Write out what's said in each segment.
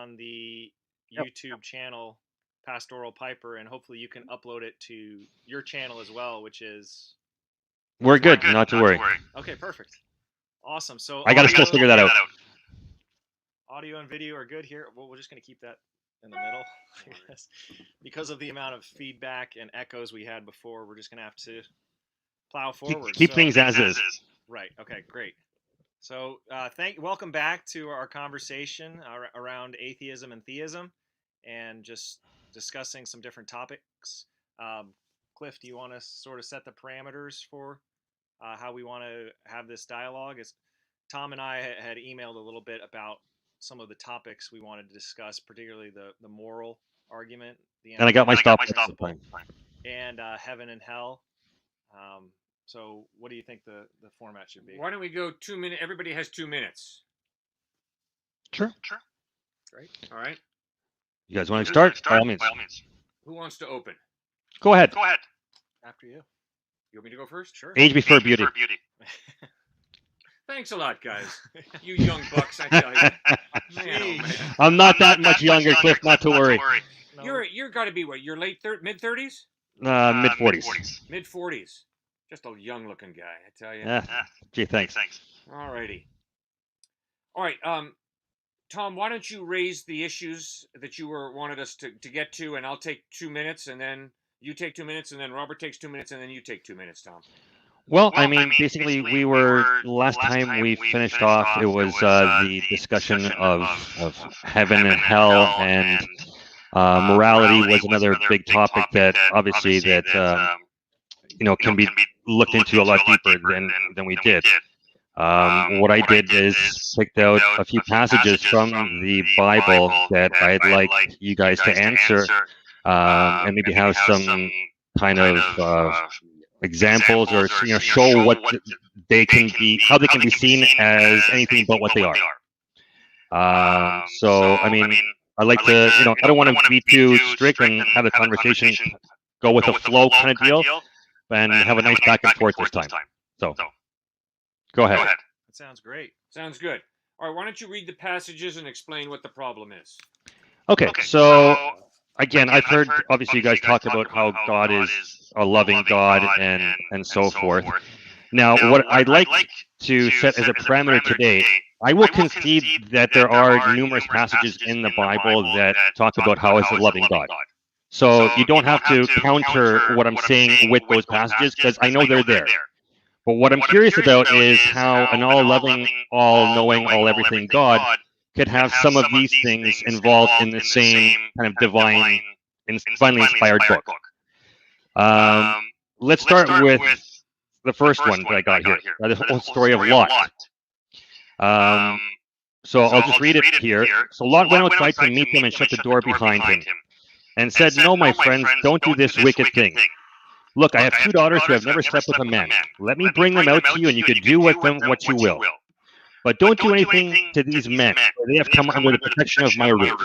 on the Yep. YouTube channel, Pastoral Piper, and hopefully you can upload it to your channel as well, which is... We're good, not to worry. Okay, perfect. Awesome. So I got to still figure that out. Audio and video are good here. Well, we're just going to keep that in the middle, I guess. Because of the amount of feedback and echoes we had before, we're just going to have to plow forward. Keep things as is. Right. Okay, great. So welcome back to our conversation around atheism and theism, and just discussing some different topics. Cliff, do you want to sort of set the parameters for how we want to have this dialogue? As Tom and I had emailed a little bit about some of the topics we wanted to discuss, particularly the moral argument. And I got my stop. And heaven and hell. So what do you think the format should be? Why don't we go 2 minutes? Everybody has 2 minutes. Sure. Great. All right. You guys want to start? By all means. Who wants to open? Go ahead. After you. You want me to go first? Sure. Age before beauty. Thanks a lot, guys. You young bucks, I tell you. Man, oh man. I'm not that much younger, Cliff, not to worry. No. You're got to be what? You're mid-30s? Mid-40s. Mid-40s. Just a young-looking guy, I tell you. Gee, thanks. All righty. All right. Tom, why don't you raise the issues that you wanted us to get to, and I'll take 2 minutes, and then you take 2 minutes, and then Robert takes 2 minutes, and then you take 2 minutes, Tom. Well, I mean, basically, we were, last time we finished off, it was the discussion of heaven and hell, and morality was another big topic that, obviously, that, can be looked into a lot deeper than we did. What I did is picked out a few passages from the Bible that I'd like you guys to answer, and maybe have some kind of examples, or show what they can be, how they can be seen as anything but what they are. So I mean, I like to, I don't want to be too strict and have the conversation go with a flow kind of deal, and have a nice back and forth this time. So go ahead. That sounds great. Sounds good. All right, why don't you read the passages and explain what the problem is? Okay, so again, I've heard, obviously, you guys talk about how God is a loving God and so forth. Now, what I'd like to set as a parameter today, I will concede that there are numerous passages in the Bible that talk about how it's a loving God. So you don't have to counter what I'm saying with those passages, because I know they're there. But what I'm curious about is how an all-loving, all-knowing, all-everything God could have some of these things involved in the same kind of divinely inspired book. Let's start with the first one that I got here, the whole story of Lot. So I'll just read it here. So Lot went outside to meet them and shut the door behind him, and said, "No, my friends, don't do this wicked thing. Look, I have 2 daughters who have never slept with a man. Let me bring them out to you, and you can do with them what you will. But don't do anything to these men, for they have come under the protection of my roof."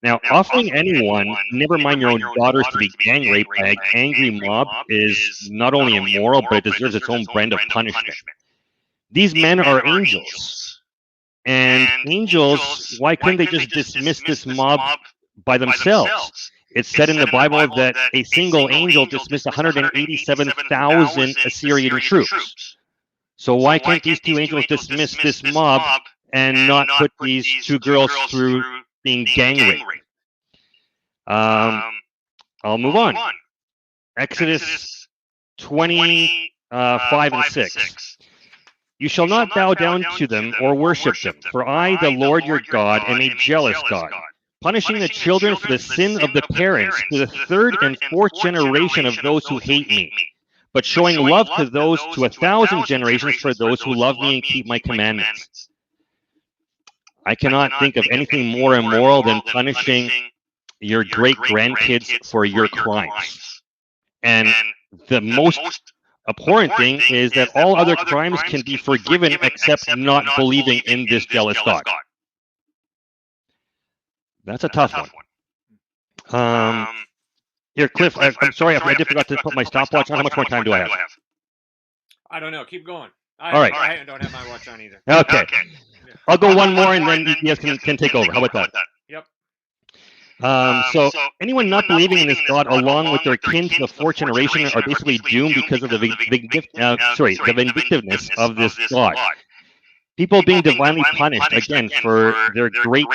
Now, offering anyone, never mind your own daughters, to be gang raped by an angry mob is not only immoral, but it deserves its own brand of punishment. These men are angels. And angels, why couldn't they just dismiss this mob by themselves? It's said in the Bible that a single angel dismissed 187,000 Assyrian troops. So why can't these 2 angels dismiss this mob and not put these 2 girls through being gang raped? I'll move on. Exodus 25 and 6. You shall not bow down to them or worship them, for I, the Lord your God, am a jealous God, punishing the children for the sin of the parents to the 3rd and 4th generation of those who hate me, but showing love to those to 1,000 generations for those who love me and keep my commandments. I cannot think of anything more immoral than punishing your great-grandkids for your crimes. And the most abhorrent thing is that all other crimes can be forgiven except not believing in this jealous God. That's a tough one. Here, Cliff, I'm sorry, I did forgot to put my stopwatch on. How much more time do I have? I don't know. Keep going. All right. I don't have my watch on either. Okay. Yeah. I'll go one more, and then you guys can take over. How about that? Yep. So anyone not believing in this God, along with their kin to the fourth generation, are basically doomed because of the vindictiveness of this God. People being divinely punished again for their great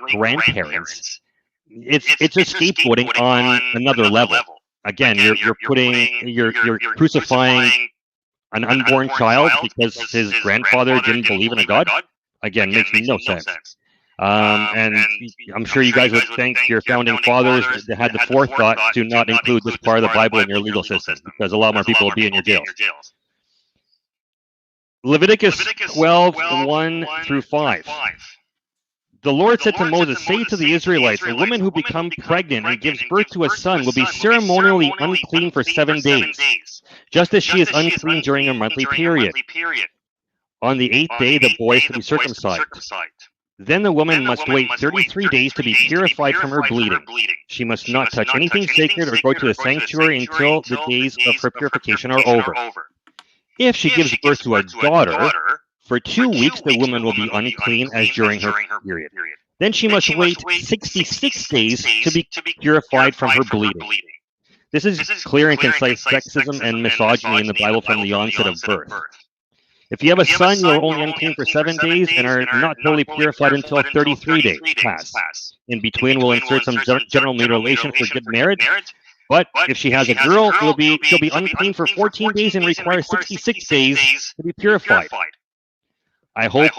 grandparents. It's just scapegoating on another level. Again, you're crucifying an unborn child because his grandfather didn't believe in a God. Again, makes no sense. And I'm sure you guys would thank your founding fathers that had the forethought to not include this part of the Bible in your legal system, because a lot more people will be in your jails. Leviticus 12, 1 through 5. The Lord said to Moses, "Say to the Israelites, a woman who becomes pregnant and gives birth to a son will be ceremonially unclean for 7 days, just as she is unclean during her monthly period. On the 8th day, the boy is to be circumcised. Then the woman must wait 33 days to be purified from her bleeding. She must not touch anything sacred or go to the sanctuary until the days of her purification are over. If she gives birth to a daughter, for 2 weeks the woman will be unclean as during her period. Then she must wait 66 days to be purified from her bleeding." This is clear and concise sexism and misogyny in the Bible from the onset of birth. If you have a son, you are only unclean for 7 days and are not totally purified until 33 days pass. In between, we'll insert some general mutilation for good marriage. But if she has a girl, she'll be unclean for 14 days and require 66 days to be purified. I hope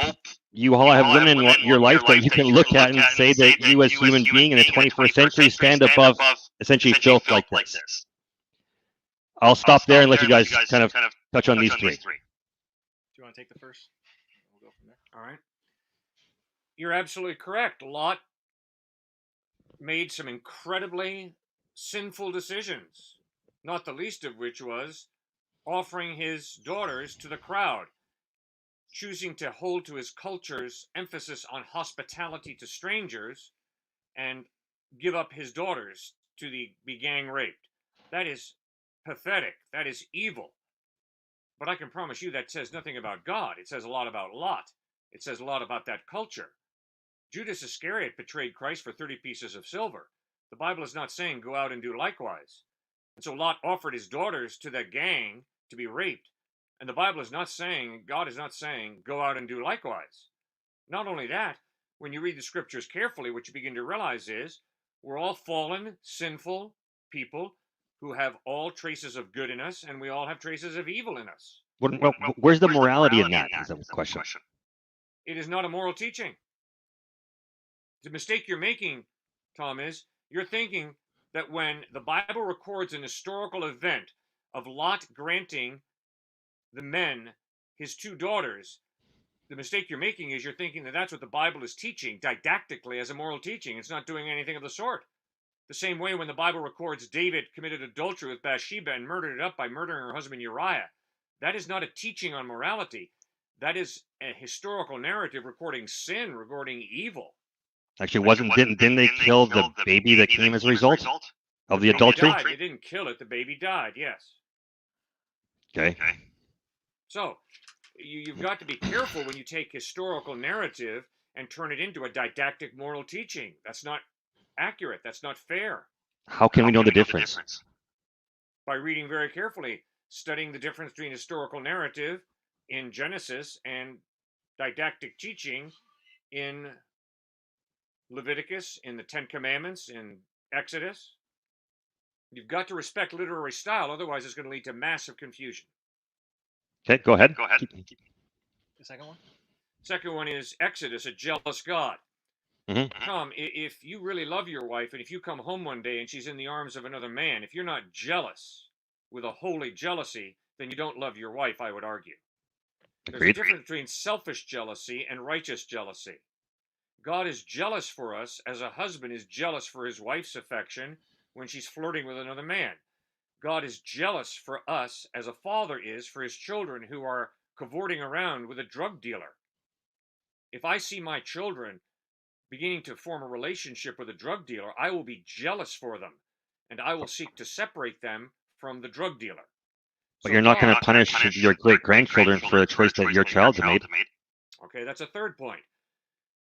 you all have women in your life that you can look at and say that you, as human being in the 21st century, stand above essentially filth like this. I'll stop there and let you guys kind of touch on these three. Do you want to take the first? We'll go from there. All right. You're absolutely correct. Lot made some incredibly sinful decisions, not the least of which was offering his daughters to the crowd, choosing to hold to his culture's emphasis on hospitality to strangers, and give up his daughters to be gang raped. That is pathetic. That is evil. But I can promise you that says nothing about God. It says a lot about Lot. It says a lot about that culture. Judas Iscariot betrayed Christ for 30 pieces of silver. The Bible is not saying go out and do likewise. And so Lot offered his daughters to that gang to be raped. And the Bible is not saying, God is not saying, go out and do likewise. Not only that, when you read the scriptures carefully, what you begin to realize is we're all fallen, sinful people who have all traces of good in us, and we all have traces of evil in us. Well, where's the morality in that? Is the question. It is not a moral teaching. The mistake you're making, Tom, is you're thinking that when the Bible records an historical event of Lot granting the men his 2 daughters, the mistake you're making is you're thinking that that's what the Bible is teaching didactically as a moral teaching. It's not doing anything of the sort. The same way when the Bible records David committed adultery with Bathsheba and murdered it up by murdering her husband Uriah, that is not a teaching on morality. That is a historical narrative recording sin, recording evil. Actually, didn't they kill the baby that came as a result of the adultery? They didn't kill it. The baby died, yes. Okay. So, you've got to be careful when you take historical narrative and turn it into a didactic moral teaching. That's not accurate. That's not fair. How can we know the difference? By reading very carefully, studying the difference between historical narrative in Genesis and didactic teaching in Leviticus, in the 10 Commandments, in Exodus. You've got to respect literary style, otherwise it's going to lead to massive confusion. Okay, go ahead. The second one? Second one is Exodus, a jealous God. Tom, if you really love your wife and if you come home one day and she's in the arms of another man, if you're not jealous with a holy jealousy, then you don't love your wife, I would argue. There's a difference between selfish jealousy and righteous jealousy. God is jealous for us as a husband is jealous for his wife's affection when she's flirting with another man. God is jealous for us as a father is for his children who are cavorting around with a drug dealer. If I see my children beginning to form a relationship with a drug dealer, I will be jealous for them, and I will seek to separate them from the drug dealer. But you're not going to punish your great-grandchildren for a choice that your child's made. Okay, that's a third point.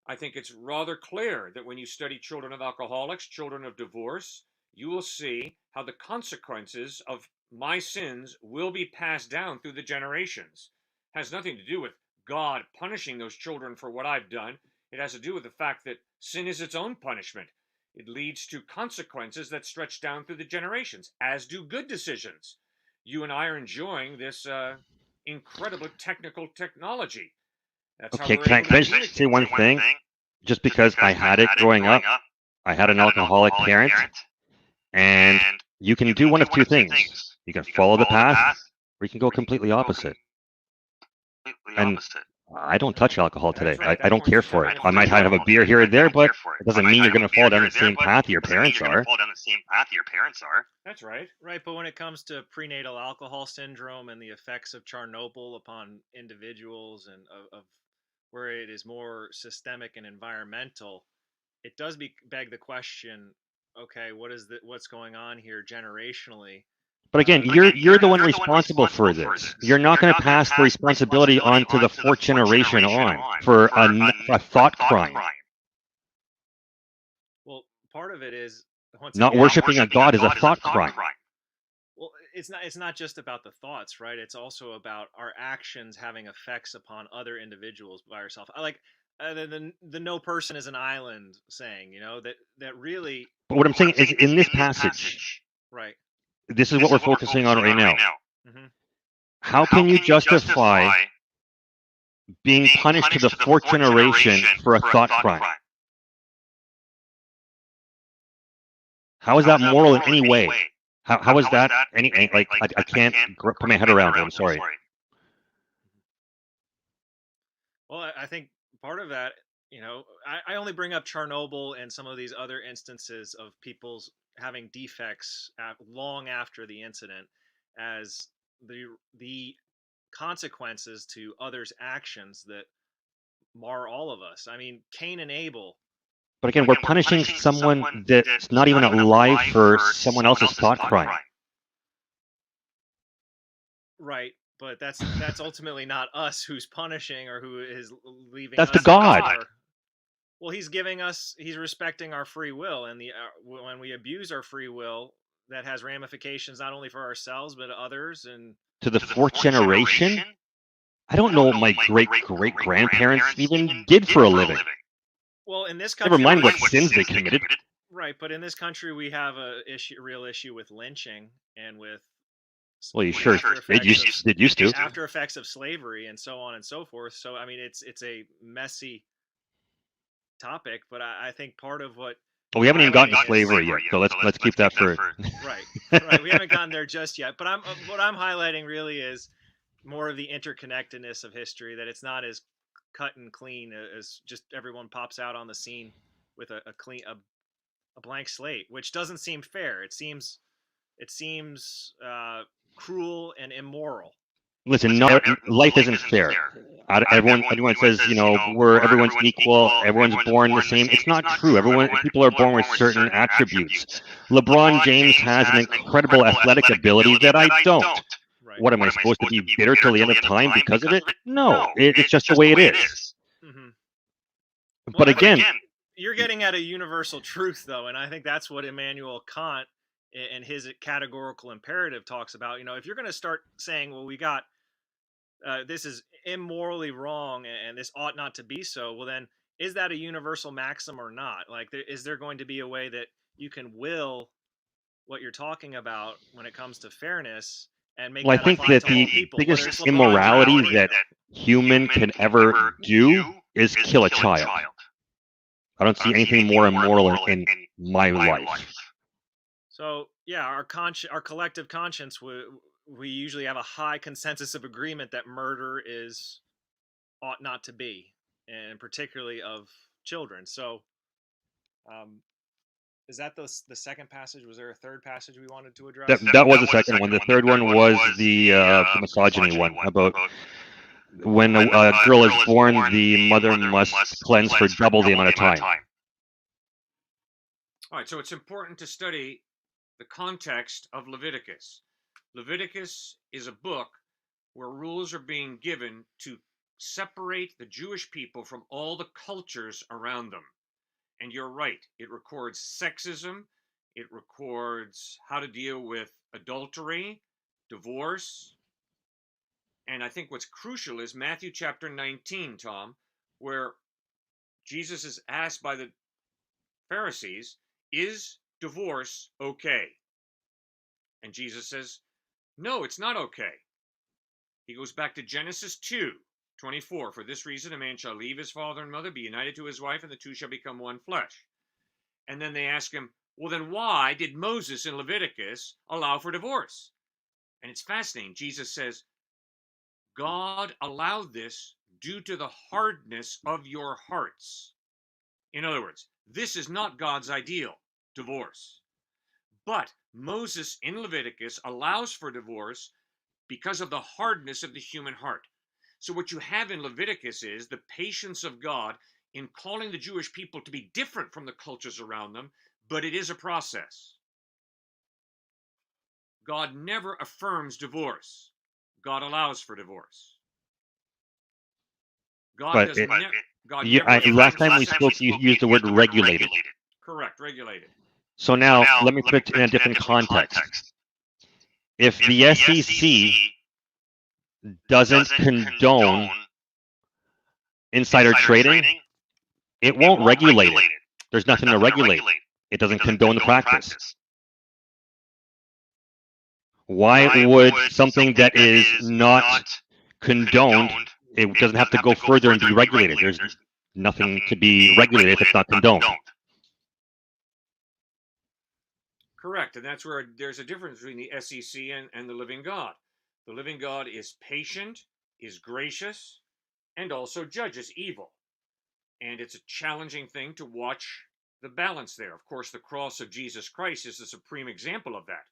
I think it's rather clear that when you study children of alcoholics, children of divorce, you will see how the consequences of my sins will be passed down through the generations. It has nothing to do with God punishing those children for what I've done. It has to do with the fact that sin is its own punishment. It leads to consequences that stretch down through the generations, as do good decisions. You and I are enjoying this incredible technical technology. That's Okay, how we're can able I to just say one thing? Just because I had it growing up, I had an alcoholic parent, and you can do one of two things. You can follow the path, or you can go completely opposite. And I don't touch alcohol today. I don't care for it. I might have a beer here or there, but it doesn't mean you're going to fall down the same path your parents are. That's right. Right, but when it comes to prenatal alcohol syndrome and the effects of Chernobyl upon individuals and of where it is more systemic and environmental, it does beg the question, okay, what's going on here generationally? But again, you're the one responsible for this. You're not going to pass the responsibility on to the fourth generation on for a thought crime. Well, part of it is not worshiping a god is a thought crime. Well, it's not just about the thoughts, right? It's also about our actions having effects upon other individuals by ourselves. I like the no person is an island saying, that really. But what I'm saying is, in this passage, right? This is what we're focusing on right now. Mm-hmm. How can you justify being punished to the fourth generation for a thought crime? How is that moral in any way? How is that any like I can't put my head around it. I'm sorry. Well, I think part of that, I only bring up Chernobyl and some of these other instances of people's having defects long after the incident as the consequences to others' actions that mar all of us. I mean, Cain and Abel. But again, we're punishing someone that's not even alive for someone else's thought crime. Right, but that's ultimately not us who's punishing or who is leaving. That's the God. Well, he's respecting our free will, and when we abuse our free will, that has ramifications not only for ourselves but others and to the fourth generation. I don't know what my great grandparents even did for a living. Well, in this country, never mind what sins they committed. Right, but in this country, we have a real issue with lynching and with. Well, you sure did used to. After effects of slavery and so on and so forth. So, I mean, it's a messy topic, but I think part of what. Well, we haven't even gotten to slavery yet, so let's keep that for. Right. We haven't gotten there just yet, but what I'm highlighting really is more of the interconnectedness of history. That it's not as cut and clean as just everyone pops out on the scene with a blank slate, which doesn't seem fair. It seems cruel and immoral. Listen, life isn't fair. Everyone says, everyone's equal, everyone's born the same. It's not true. People are born with certain attributes. LeBron James has an incredible athletic ability that I don't. Right. What am I supposed to be bitter till the end of time because of it? No, it's just the way it is. Mm-hmm. But again, you're getting at a universal truth, though, and I think that's what Immanuel Kant and his categorical imperative talks about. If you're going to start saying, well, we got this is immorally wrong and this ought not to be so, well, then is that a universal maxim or not? Like, is there going to be a way that you can will what you're talking about when it comes to fairness and make? Well, I think that the biggest immorality that human can ever do is kill a child. I don't see anything more immoral in my life. So yeah, our collective conscience, we usually have a high consensus of agreement that murder ought not to be, and particularly of children. So, is that the second passage? Was there a third passage we wanted to address? That was the second one. The third one was the misogyny one about when a girl is born, the mother must cleanse for double the amount of time. All right, so it's important to study the context of Leviticus. Leviticus is a book where rules are being given to separate the Jewish people from all the cultures around them. And you're right, it records sexism, it records how to deal with adultery, divorce, and I think what's crucial is Matthew chapter 19, Tom, where Jesus is asked by the Pharisees, is divorce okay? And Jesus says, no, it's not okay. He goes back to Genesis 2:24. For this reason, a man shall leave his father and mother, be united to his wife, and the two shall become one flesh. And then they ask him, well, then why did Moses in Leviticus allow for divorce? And it's fascinating. Jesus says, God allowed this due to the hardness of your hearts. In other words, this is not God's ideal, divorce. But Moses in Leviticus allows for divorce because of the hardness of the human heart. So what you have in Leviticus is the patience of God in calling the Jewish people to be different from the cultures around them, but it is a process. God never affirms divorce. God allows for divorce. God does not. Last time we spoke, you used the word regulated. Correct, regulated. So now, let me put it in a different context. If the SEC doesn't condone insider trading, it won't regulate it. There's nothing to regulate. It doesn't condone the practice. Why would something that is not condoned, it doesn't have to go further and be regulated? There's nothing to be regulated if it's not condoned. Correct, and that's where there's a difference between the SEC and the living God. The living God is patient, is gracious, and also judges evil. And it's a challenging thing to watch the balance there. Of course, the cross of Jesus Christ is the supreme example of that,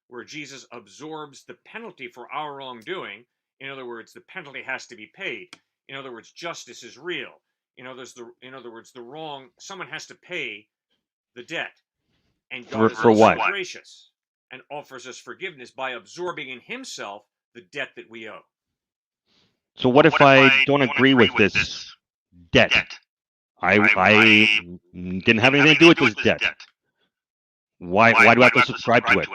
where Jesus absorbs the penalty for our wrongdoing. In other words, the penalty has to be paid. In other words, justice is real. In other words, the wrong, someone has to pay the debt. And God is also gracious and offers us forgiveness by absorbing in himself the debt that we owe. So what if I don't agree with this debt? I didn't have anything to do with this debt. Why do I have to subscribe to it?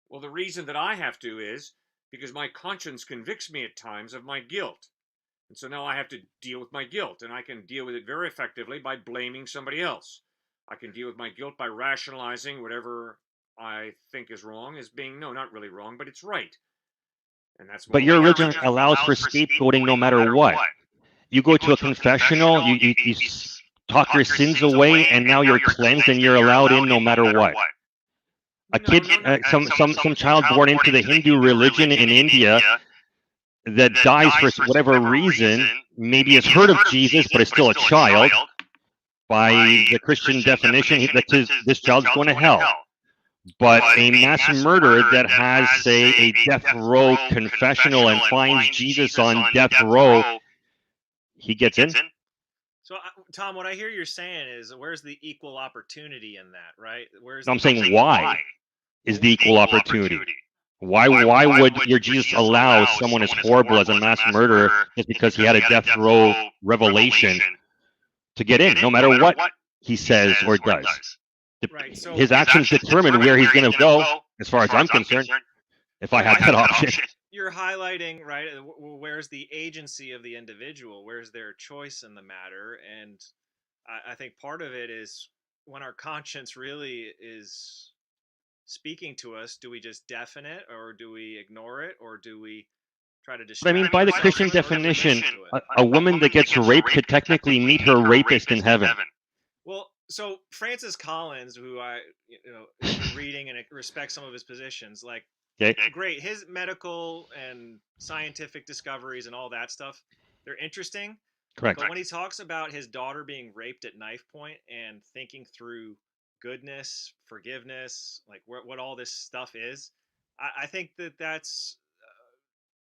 Well, the reason that I have to is because my conscience convicts me at times of my guilt. And so now I have to deal with my guilt, and I can deal with it very effectively by blaming somebody else. I can deal with my guilt by rationalizing whatever I think is wrong as being, no, not really wrong, but it's right. And that's but your religion allows for scapegoating no matter what. You go to a confessional, you talk your sins away, and now you're cleansed and you're allowed in no matter what. A kid, some child born into the Hindu religion in India that dies for whatever reason, maybe has heard of Jesus, but is still a child. By the Christian definition, this child's going to hell. But a mass murderer that has, say, a death row confessional and finds Jesus on death row, he gets in. So, Tom, what I hear you're saying is, where's the equal opportunity in that, right? I'm saying, why is the equal opportunity? Why would your Jesus allow someone as horrible as a mass murderer just because he had a death row revelation to get in, no matter what he says or does? Right, so his actions determine where he's going to go, as far as I'm concerned, if I had that option. You're highlighting, right, where's the agency of the individual? Where's their choice in the matter? And I think part of it is when our conscience really is speaking to us, do we just deafen it, or do we ignore it, or do we try to distract? But I mean, by the Christian definition, a woman that gets raped could technically meet her rapist in heaven. Well, so Francis Collins, who I have been reading and respect some of his positions, like, great, his medical and scientific discoveries and all that stuff, they're interesting. Correct. But when he talks about his daughter being raped at knife point and thinking through goodness, forgiveness, like what all this stuff is, I think that's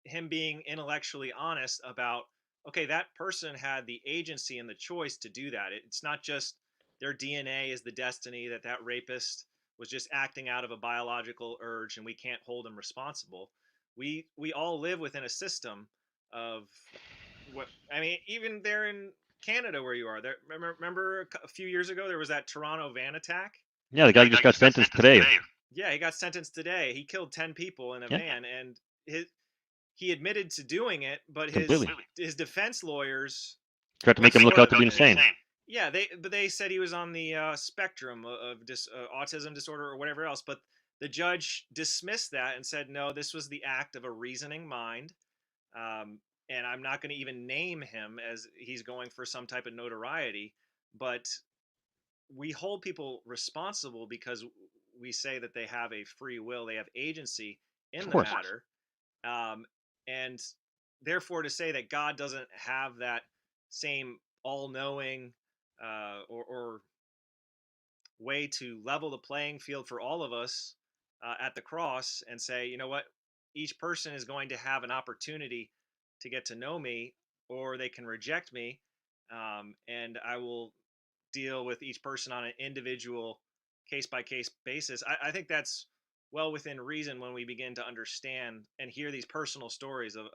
him being intellectually honest about, okay, that person had the agency and the choice to do that. It's not just their DNA is the destiny that rapist was just acting out of a biological urge and we can't hold him responsible. We all live within a system of what I mean. Even there in Canada, where you are, there. Remember a few years ago there was that Toronto van attack. Yeah, the guy just got sentenced today. Yeah, he got sentenced today. He killed 10 people in a Yeah. van, and he admitted to doing it, but Completely. his defense lawyers Tried to make him look out to be insane. Yeah, they said he was on the spectrum of autism disorder or whatever else, but the judge dismissed that and said no, this was the act of a reasoning mind, and I'm not going to even name him as he's going for some type of notoriety, but we hold people responsible because we say that they have a free will, they have agency in the matter, and therefore to say that God doesn't have that same all-knowing or way to level the playing field for all of us at the cross and say, you know what, each person is going to have an opportunity to get to know me, or they can reject me, and I will deal with each person on an individual case-by-case basis. I think that's well within reason when we begin to understand and hear these personal stories of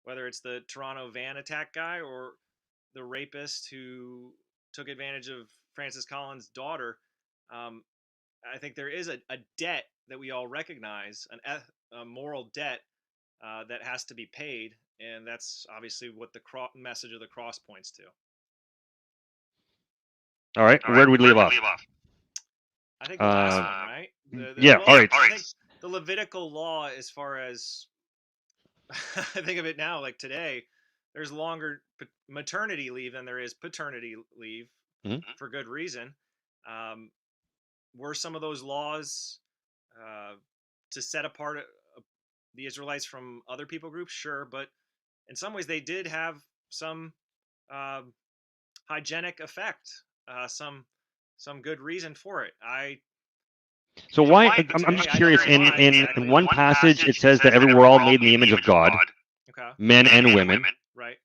whether it's the Toronto van attack guy or the rapist who took advantage of Francis Collins' daughter. I think there is a debt that we all recognize, a moral debt that has to be paid, and that's obviously what the message of the cross points to. All right, where do we leave off? I think the last one, right? Yeah, all right. I think the Levitical law, as far as I think of it now, like today, there's longer maternity leave than there is paternity leave for good reason. Were some of those laws to set apart the Israelites from other people groups? Sure, but in some ways they did have some hygienic effect, some good reason for it. So why? I'm just curious. In one passage, it says that we're all made in the image of God, okay, men and women. Right.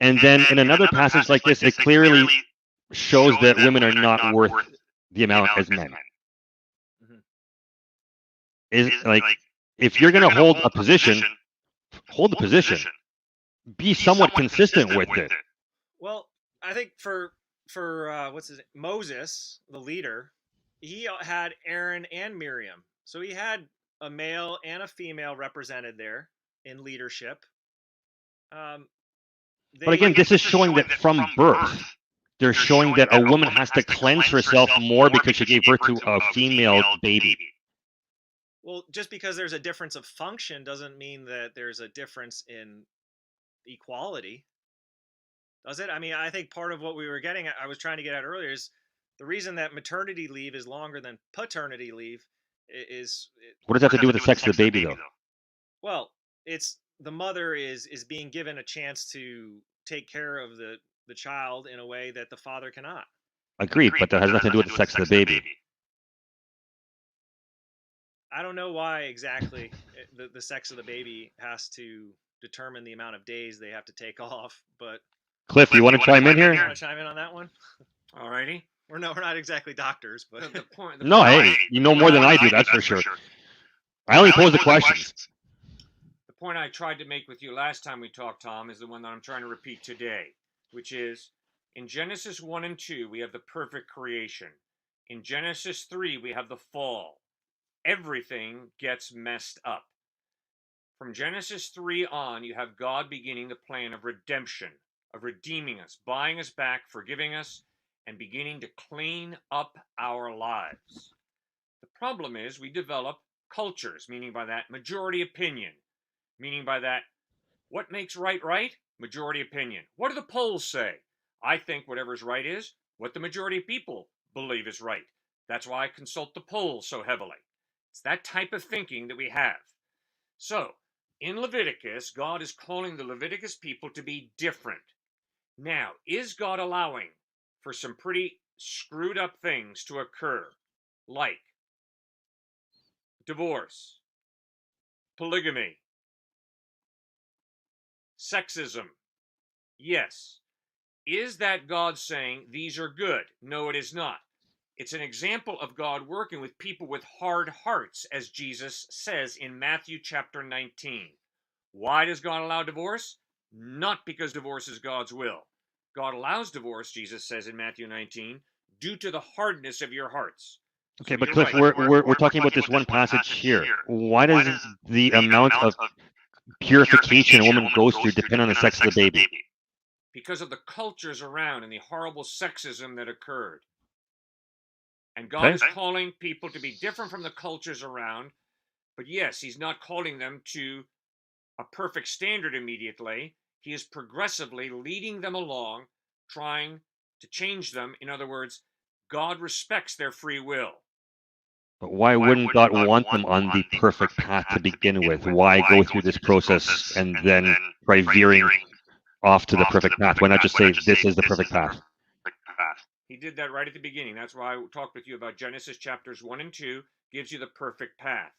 And then in another passage like this, it clearly shows that women are not worth the amount as men. Is like, if you're going to hold a position, hold the position. Be somewhat consistent with it. Well, I think for what's his name? Moses, the leader, he had Aaron and Miriam, so he had a male and a female represented there in leadership. But again, this is showing that from birth, they're showing that a woman has to cleanse herself more because she gave birth to a female baby. Well, just because there's a difference of function doesn't mean that there's a difference in equality, does it? I mean, I think part of what we were getting at, I was trying to get at earlier, is the reason that maternity leave is longer than paternity leave is. What does that have to do with the sex of the baby, though? Well, it's the mother is being given a chance to take care of the child in a way that the father cannot. Agreed, but that has nothing to do with the sex of the baby. I don't know why exactly the sex of the baby has to determine the amount of days they have to take off, but Cliff, you want to chime in here? You want to chime in on that one? Alrighty. We're not exactly doctors, but The point, no, hey, you know more than I do, that's for sure. I only pose the questions. The point I tried to make with you last time we talked, Tom, is the one that I'm trying to repeat today, which is in Genesis 1 and 2, we have the perfect creation. In Genesis 3, we have the fall. Everything gets messed up. From Genesis 3 on, you have God beginning the plan of redemption, of redeeming us, buying us back, forgiving us, and beginning to clean up our lives. The problem is we develop cultures, meaning by that majority opinion, meaning by that what makes right right? Majority opinion. What do the polls say? I think whatever's right is what the majority of people believe is right. That's why I consult the polls so heavily. It's that type of thinking that we have. So, in Leviticus, God is calling the Leviticus people to be different. Now, is God allowing for some pretty screwed up things to occur, like divorce, polygamy, sexism? Yes. Is that God saying these are good? No, it is not. It's an example of God working with people with hard hearts, as Jesus says in Matthew chapter 19. Why does God allow divorce? Not because divorce is God's will. God allows divorce, Jesus says in Matthew 19, due to the hardness of your hearts. Okay, So but you're Cliff, right. we're talking about this one passage here. Why does the amount of purification a woman goes through depend on the sex of the baby? Because of the cultures around and the horrible sexism that occurred. And God Okay. is calling people to be different from the cultures around. But yes, he's not calling them to a perfect standard immediately. He is progressively leading them along, trying to change them. In other words, God respects their free will. But why wouldn't God want them on the perfect path to begin with? Why go through this process and then try veering off to the perfect path? Why not just say, this is the perfect path? He did that right at the beginning. That's why I talked with you about Genesis chapters 1 and 2, gives you the perfect path.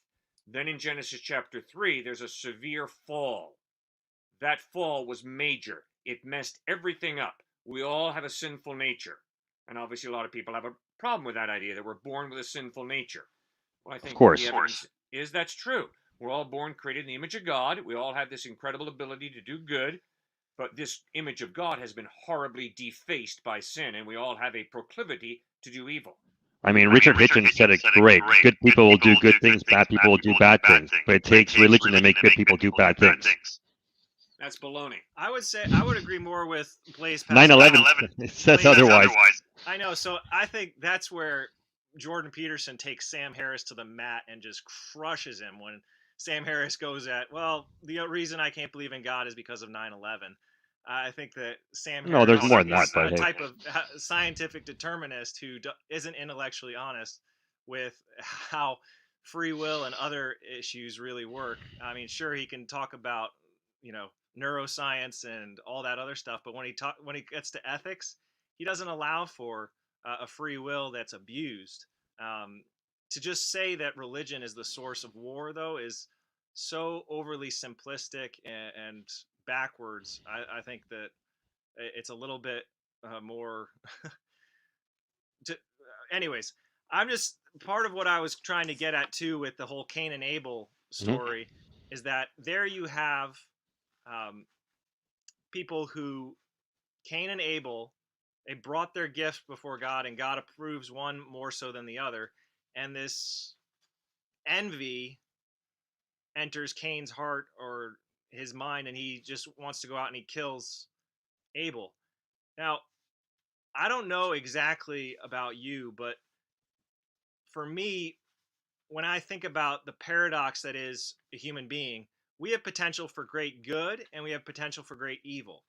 Then in Genesis chapter 3, there's a severe fall. That fall was major. It messed everything up. We all have a sinful nature. And obviously a lot of people have a problem with that idea that we're born with a sinful nature. Well, I think the evidence is that's true. We're all born created in the image of God. We all have this incredible ability to do good. But this image of God has been horribly defaced by sin, and we all have a proclivity to do evil. I mean, Richard Hitchens said it great. Good people will do good things, bad people will do bad things. But it takes religion to make good people do bad things. That's baloney. I would agree more with Blaise Pascal. 9/11 says otherwise. I know. So I think that's where Jordan Peterson takes Sam Harris to the mat and just crushes him when Sam Harris goes at, well, the reason I can't believe in God is because of 9/11. I think that Sam Harris there's more than that, is but a type of scientific determinist who isn't intellectually honest with how free will and other issues really work. I mean, sure, he can talk about, neuroscience and all that other stuff, but when he gets to ethics, he doesn't allow for a free will that's abused. To just say that religion is the source of war, though, is so overly simplistic and backwards. I think that it's a little bit more. Anyways, I'm just part of what I was trying to get at too with the whole Cain and Abel story is that there you have people who Cain and Abel, they brought their gift before God, and God approves one more so than the other, and this envy enters Cain's heart or his mind, and he just wants to go out and he kills Abel. Now, I don't know exactly about you, but for me, when I think about the paradox that is a human being, we have potential for great good and we have potential for great evil.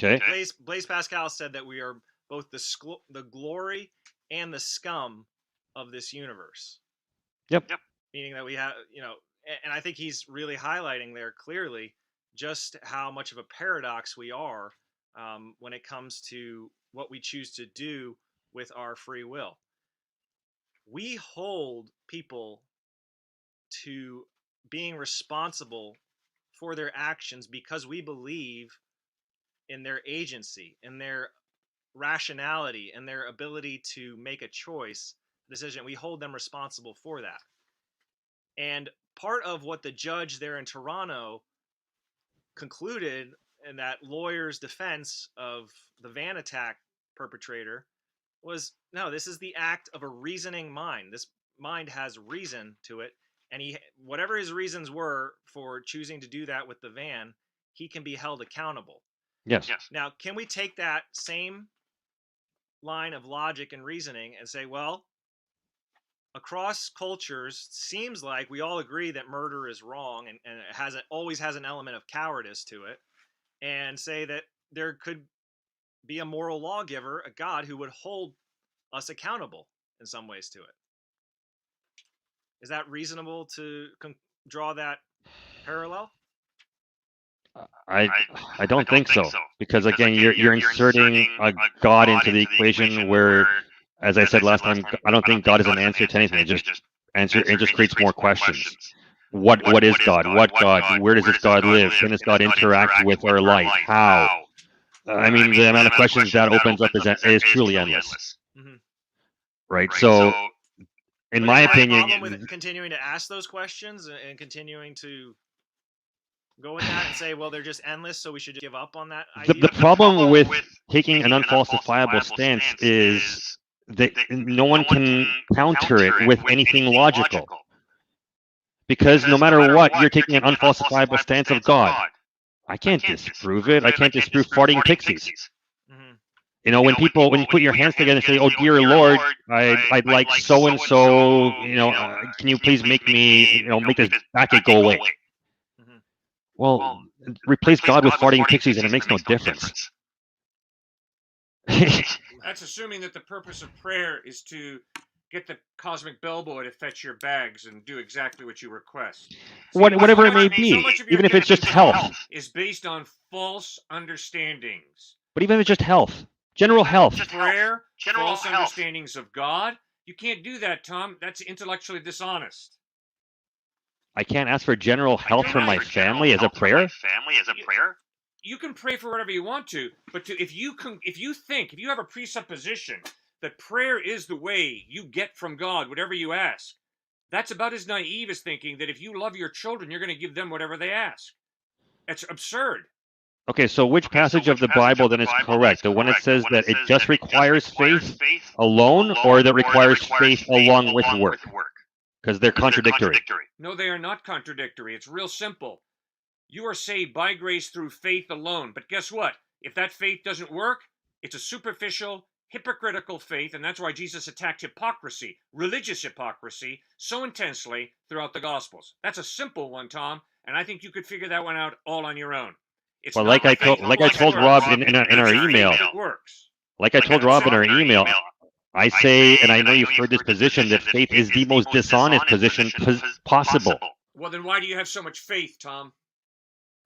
Okay. Blaise Pascal said that we are both the glory and the scum of this universe. Yep. Meaning that we have, and I think he's really highlighting there clearly just how much of a paradox we are when it comes to what we choose to do with our free will. We hold people to being responsible for their actions because we believe in their agency, in their rationality, and their ability to make a choice, decision. We hold them responsible for that. And part of what the judge there in Toronto concluded in that lawyer's defense of the van attack perpetrator was, no, this is the act of a reasoning mind. This mind has reason to it, and whatever his reasons were for choosing to do that with the van, he can be held accountable. Yes. Now, can we take that same line of logic and reasoning and say, well, across cultures, seems like we all agree that murder is wrong and it always has an element of cowardice to it, and say that there could be a moral lawgiver, a God, who would hold us accountable in some ways to it. Is that reasonable to draw that parallel? I don't think so, because again, you're inserting a God into the equation where, as I said last time, I don't think God is an answer to anything. It just creates more questions. What is God? What God? Where does this God live? Can this God interact with our life? How? I mean, the amount of questions that opens up is truly endless. Mm-hmm. right? So, in my Is there a opinion, problem with continuing to ask those questions and continuing to go with that and say, well, they're just endless, so we should just give up on that the idea? problem with taking an unfalsifiable stance is that no one can counter it with anything logical. Because no matter what, you're taking an unfalsifiable stance of God. I can't disprove it. I can't disprove farting pixies. Mhm. You know, when you put your hands together and say, "Oh dear Lord, I'd like so and so, can you please make me, make this backache go away?" Mhm. Well, replace God with farting pixies, and it makes no difference. That's assuming that the purpose of prayer is to get the cosmic bellboy to fetch your bags and do exactly what you request. See, Whatever so it may much- be, so much of your even if it's just thinking, health. Tom, is based on false understandings. But even if it's just health, general health. Prayer, false understandings of God. You can't do that, Tom. That's intellectually dishonest. I can't ask for general health for my family as a prayer. You can pray for whatever you want to, but if you have a presupposition that prayer is the way you get from God whatever you ask, that's about as naive as thinking that if you love your children, you're going to give them whatever they ask. That's absurd. Okay, so which passage of the Bible then is correct? The one that says that it just requires faith alone, or that requires faith along with work? Because they're contradictory. No, they are not contradictory. It's real simple. You are saved by grace through faith alone. But guess what? If that faith doesn't work, it's a superficial, hypocritical faith, and that's why Jesus attacked hypocrisy, religious hypocrisy, so intensely throughout the Gospels. That's a simple one, Tom, and I think you could figure that one out all on your own. It's well, not like I told Rob in our email, it works. like I told Rob in our email, I say, and I know you've heard this position, that faith is the most dishonest position possible. Well, then why do you have so much faith, Tom?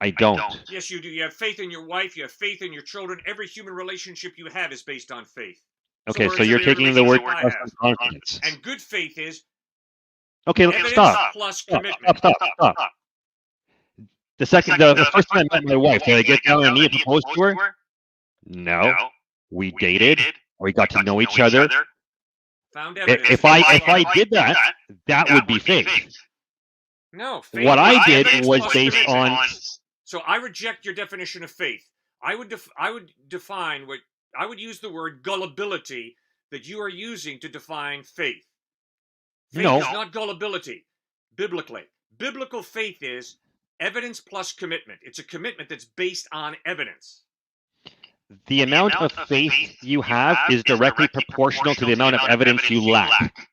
I don't. Yes, you do. You have faith in your wife. You have faith in your children. Every human relationship you have is based on faith. Okay, so you're taking the word trust and confidence. And good faith is okay. Stop. Plus Stop. commitment. Stop. The first time I met my wife, did I get down on her knee and propose to her? No. We dated. We got to know each other. Found evidence. If I did that, that would be faith. No. Faith, what I did was based on. So I reject your definition of faith. I would define what I would use the word gullibility that you are using to define faith. Faith is not gullibility, biblically. Biblical faith is evidence plus commitment. It's a commitment that's based on evidence. The amount of faith you have is directly proportional to the amount of evidence you lack.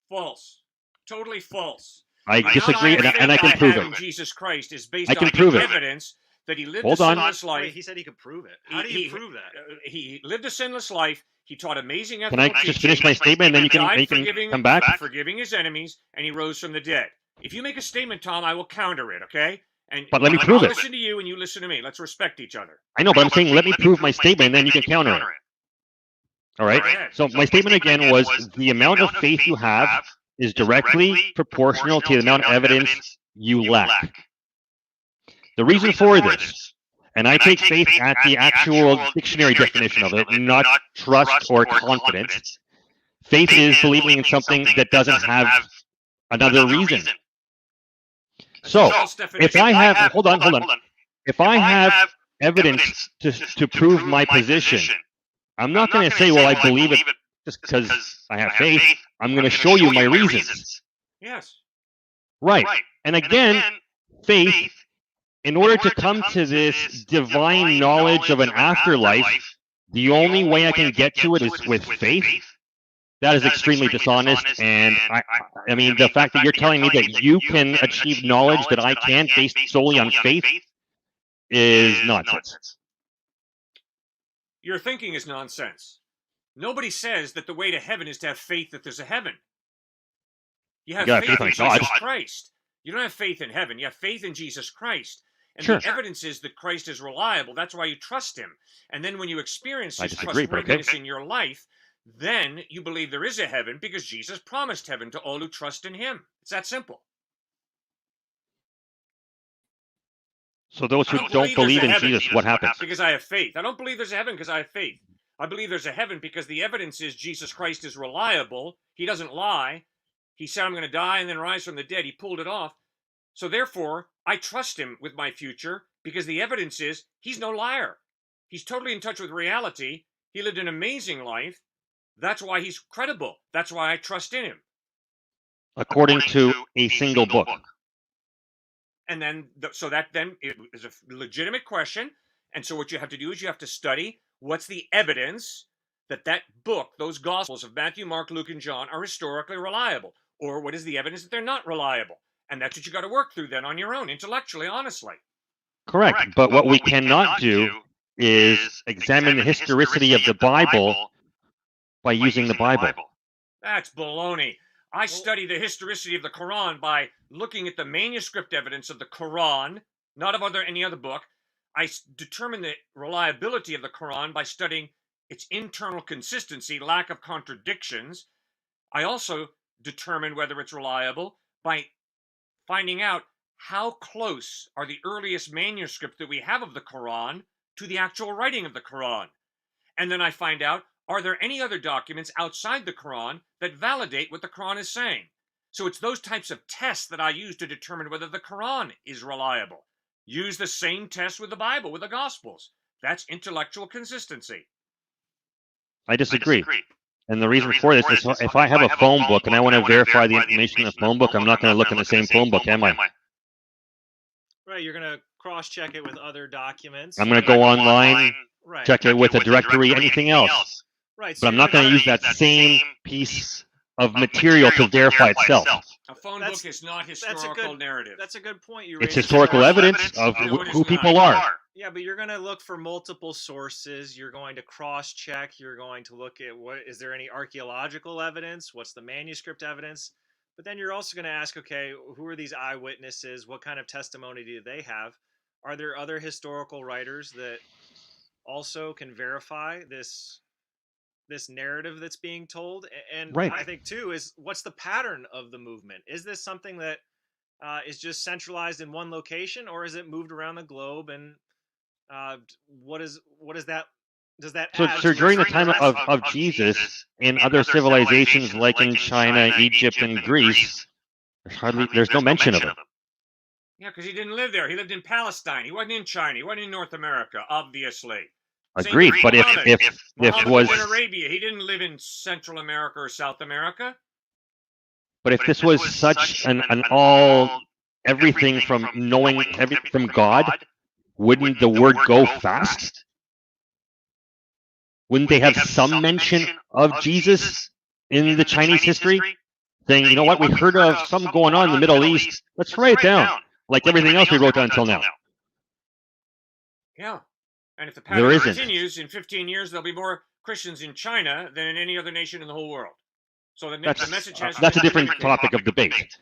False. Totally false. I disagree, and I can prove it. Jesus Christ is based I can on prove evidence that he lived Hold a on. sinless life. Wait, he said he could prove it. How do you prove that? He lived a sinless life. He taught amazing Can ethical I just finish my statement, and then you can come back? Forgiving his enemies, and he rose from the dead. If you make a statement, Tom, I will counter it, okay? But let me prove I'll it. listen to you, and you listen to me. Let's respect each other. I know, but I'm saying let me prove my statement, and then you can counter it. All right? So my statement again was the amount of faith you have is directly proportional to the amount of evidence you lack. The reason for this, and I take faith at the actual dictionary definition of it, not trust or confidence. Faith is believing in something that doesn't have another reason. So, if I have, hold on. If I have evidence to prove my position, I'm not going to say, well, I believe it just because I have faith. I'm going to show you my reasons. Yes. Right. And again, faith, in order to come to this divine knowledge of an afterlife, the only way I can get to it is with faith. That is extremely dishonest, and I mean, the fact that you're telling me that you can achieve knowledge that I can't based solely on faith is nonsense. Your thinking is nonsense. Nobody says that the way to heaven is to have faith that there's a heaven. You have faith in Jesus Christ. You don't have faith in heaven. You have faith in Jesus Christ. And the evidence is that Christ is reliable. That's why you trust him. And then when you experience his trustworthiness in your life, then you believe there is a heaven because Jesus promised heaven to all who trust in him. It's that simple. So those who don't believe in Jesus, what happens? Because I have faith. I don't believe there's a heaven because I have faith. I believe there's a heaven because the evidence is Jesus Christ is reliable. He doesn't lie. He said, I'm going to die and then rise from the dead. He pulled it off. So therefore, I trust him with my future because the evidence is he's no liar. He's totally in touch with reality. He lived an amazing life. That's why he's credible. That's why I trust in him. According to a single book. And then, so that then is a legitimate question. And so what you have to do is you have to study what's the evidence that that book, those Gospels of Matthew, Mark, Luke, and John, are historically reliable. Or what is the evidence that they're not reliable? And that's what you got to work through then on your own, intellectually, honestly. Correct. But what we cannot do is examine the historicity of the Bible by using the Bible. That's baloney. I study the historicity of the Quran by looking at the manuscript evidence of the Quran, not of any other book. I determine the reliability of the Quran by studying its internal consistency, lack of contradictions. I also determine whether it's reliable by finding out how close are the earliest manuscripts that we have of the Quran to the actual writing of the Quran. And then I find out, are there any other documents outside the Quran that validate what the Quran is saying? So it's those types of tests that I use to determine whether the Quran is reliable. Use the same test with the Bible, with the Gospels. That's intellectual consistency. I disagree. And the reason for this is if I have a phone book and I want to verify the information in the phone book, I'm not going to look in the same phone book, am I? Right, you're going to cross-check it with other documents. I'm going to go online, right. check it with a directory, anything else. Right, But I'm not going to use that same piece of material to verify itself. A phone book is not historical narrative. That's a good point. It's historical evidence of who people are. Yeah, but you're going to look for multiple sources. You're going to cross-check. You're going to look at is there any archaeological evidence? What's the manuscript evidence? But then you're also going to ask, okay, who are these eyewitnesses? What kind of testimony do they have? Are there other historical writers that also can verify this narrative that's being told? And right. I think too is what's the pattern of the movement? Is this something that is just centralized in one location, or is it moved around the globe? And what is that? Does that so during the time of Jesus in other civilizations like in China, Egypt, and Greece, there's no mention of him. Yeah, because he didn't live there. He lived in Palestine. He wasn't in China. He wasn't in North America, obviously. Agreed, but if was in Arabia, he didn't live in Central America or South America. But if this was such an all everything from knowing from God, wouldn't the word go fast? Wouldn't they have some mention of Jesus in the Chinese history? Saying, you know what, we heard of something going on in the Middle East. Let's write it down, like everything else we wrote down until now. Yeah. And if the pattern continues, in 15 years, there'll be more Christians in China than in any other nation in the whole world. So the message has... that's a different topic of debate.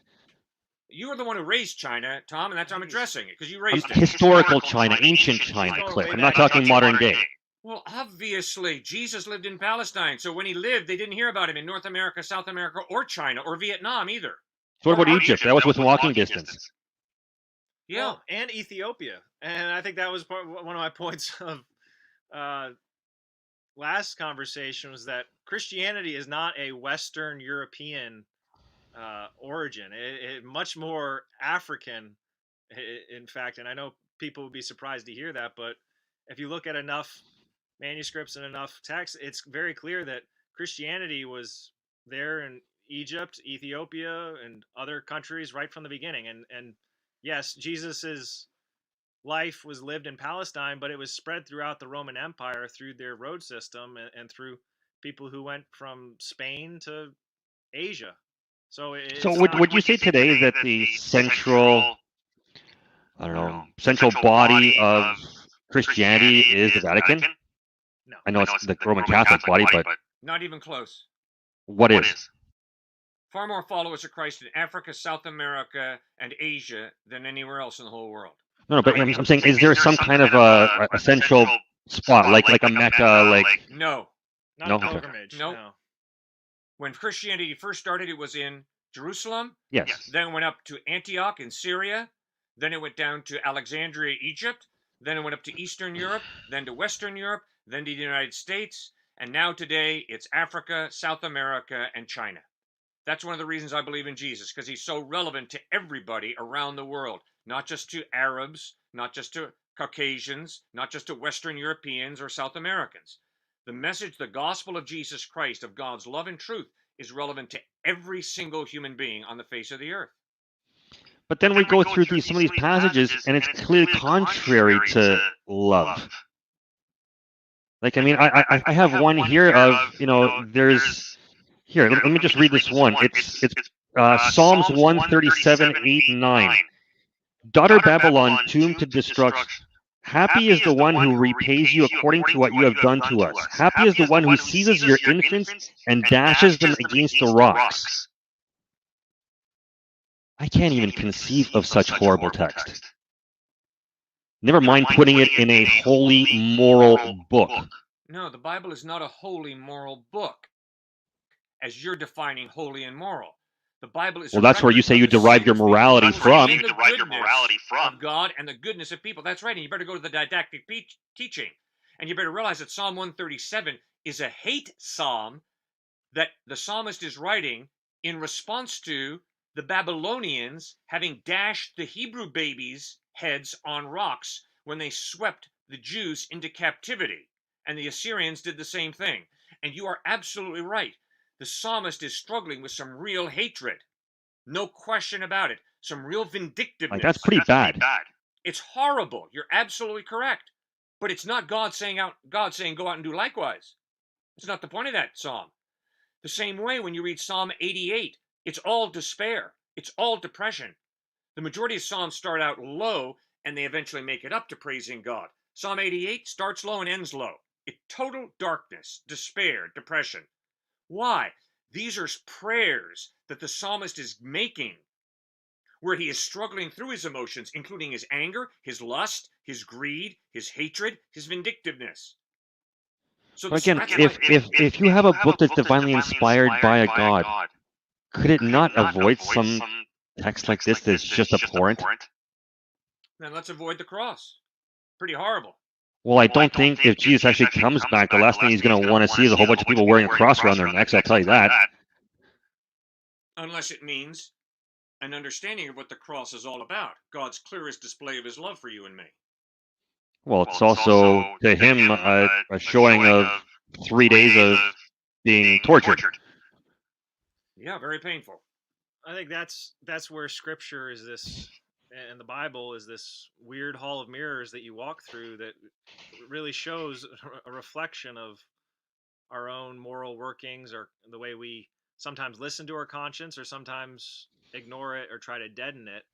You are the one who raised China, Tom, and that's why I'm addressing it, because you raised it. Historical China, ancient China, Cliff. I'm not talking modern day. Well, obviously, Jesus lived in Palestine, so when he lived, they didn't hear about him in North America, South America, or China, or Vietnam either. So what about Egypt? That was within walking distance. Yeah. Well, and Ethiopia. And I think that was one of my points of last conversation was that Christianity is not a Western European origin. It much more African, in fact. And I know people would be surprised to hear that, but if you look at enough manuscripts and enough texts, it's very clear that Christianity was there in Egypt, Ethiopia, and other countries right from the beginning. And yes, Jesus's life was lived in Palestine, but it was spread throughout the Roman Empire through their road system and through people who went from Spain to Asia. So would you say today that the central body of Christianity is the Vatican? No. I know it's the Roman Catholic body, but not even close. What is? Far more followers of Christ in Africa, South America, and Asia than anywhere else in the whole world. No, but I'm saying, is there some kind of a essential spot, like a Mecca, like? No. Not a pilgrimage. No. When Christianity first started, it was in Jerusalem. Yes. Then it went up to Antioch in Syria. Then it went down to Alexandria, Egypt. Then it went up to Eastern Europe, then to Western Europe, then to the United States. And now today, it's Africa, South America, and China. That's one of the reasons I believe in Jesus, because he's so relevant to everybody around the world, not just to Arabs, not just to Caucasians, not just to Western Europeans or South Americans. The message, the gospel of Jesus Christ, of God's love and truth, is relevant to every single human being on the face of the earth. But then we go through some of these passages, and it's clearly contrary to love. Like, I mean, I have one here of, there's, here, let me just read this one. It's Psalms 137, 8 and 9. Daughter Babylon, doomed to destruction. Happy is the one who repays you according to what you have done to us. Happy is the one who seizes your infants and dashes them against the rocks. I can't even conceive of such horrible text. Never mind putting it in a holy, moral book. No, the Bible is not a holy, moral book, as you're defining holy and moral. The Bible is. Well, that's where you say you derive your morality from. You derive your morality from God and the goodness of people. That's right. And you better go to the didactic teaching, and you better realize that Psalm 137 is a hate psalm that the psalmist is writing in response to the Babylonians having dashed the Hebrew babies' heads on rocks when they swept the Jews into captivity, and the Assyrians did the same thing. And you are absolutely right. The psalmist is struggling with some real hatred. No question about it. Some real vindictiveness. Like, that's pretty bad. It's horrible. You're absolutely correct. But it's not God saying go out and do likewise. It's not the point of that psalm. The same way when you read Psalm 88, it's all despair. It's all depression. The majority of psalms start out low and they eventually make it up to praising God. Psalm 88 starts low and ends low. It's total darkness, despair, depression. Why? These are prayers that the psalmist is making where he is struggling through his emotions, including his anger, his lust, his greed, his hatred, his vindictiveness. So again, if you have a book that's divinely inspired by a God, could it not avoid some text like this that's just abhorrent? Then let's avoid the cross. Pretty horrible. Well, I don't think if Jesus actually comes back, the last thing he's going to want to see is a whole bunch of people wearing a cross around their necks, I'll tell you that. Unless it means an understanding of what the cross is all about. God's clearest display of his love for you and me. Well, it's also, to him, a showing of 3 days of being tortured. Yeah, very painful. I think that's where Scripture is this, and the Bible is this weird hall of mirrors that you walk through that really shows a reflection of our own moral workings, or the way we sometimes listen to our conscience or sometimes ignore it or try to deaden it.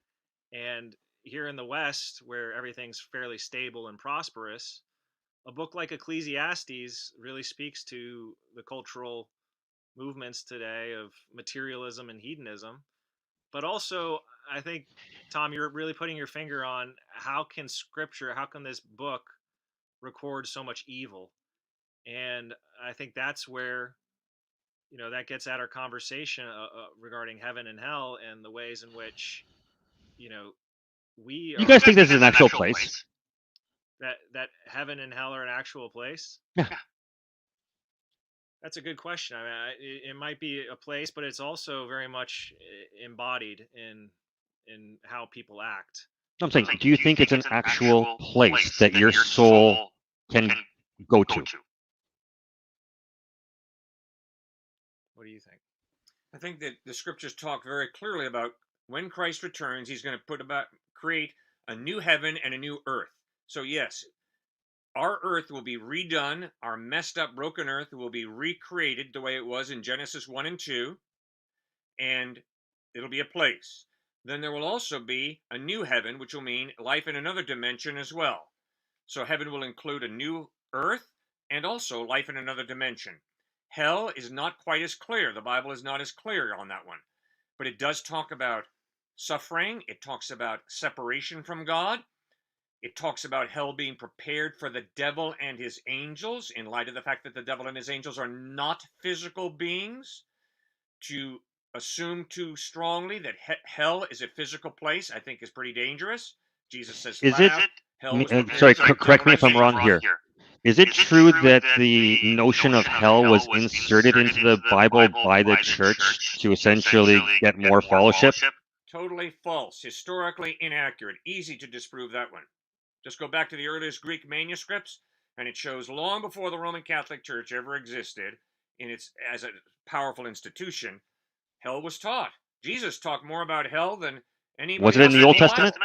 And here in the West, where everything's fairly stable and prosperous, a book like Ecclesiastes really speaks to the cultural movements today of materialism and hedonism. But also, I think, Tom, you're really putting your finger on how can this book record so much evil? And I think that's where, that gets at our conversation regarding heaven and hell and the ways in which, we are. You guys think this is an actual place? That heaven and hell are an actual place? Yeah. That's a good question. I mean, it might be a place, but it's also very much embodied in how people act. I'm saying, do you think it's an actual place that your soul can go to? What do you think? I think that the scriptures talk very clearly about when Christ returns, he's going to create a new heaven and a new earth. So yes, our earth will be redone. Our messed up, broken earth will be recreated the way it was in Genesis 1 and 2. And it'll be a place. Then there will also be a new heaven, which will mean life in another dimension as well. So heaven will include a new earth and also life in another dimension. Hell is not quite as clear. The Bible is not as clear on that one. But it does talk about suffering. It talks about separation from God. It talks about hell being prepared for the devil and his angels, in light of the fact that the devil and his angels are not physical beings. To assume too strongly that hell is a physical place, I think, is pretty dangerous. Jesus says, is it? Hell Sorry, correct me if I'm wrong here. Is it true that the notion of hell was inserted into the Bible by the church to essentially get more fellowship? Totally false. Historically inaccurate. Easy to disprove that one. Just go back to the earliest Greek manuscripts, and it shows long before the Roman Catholic Church ever existed, as a powerful institution, hell was taught. Jesus talked more about hell than anybody Was it in else the Old Testament?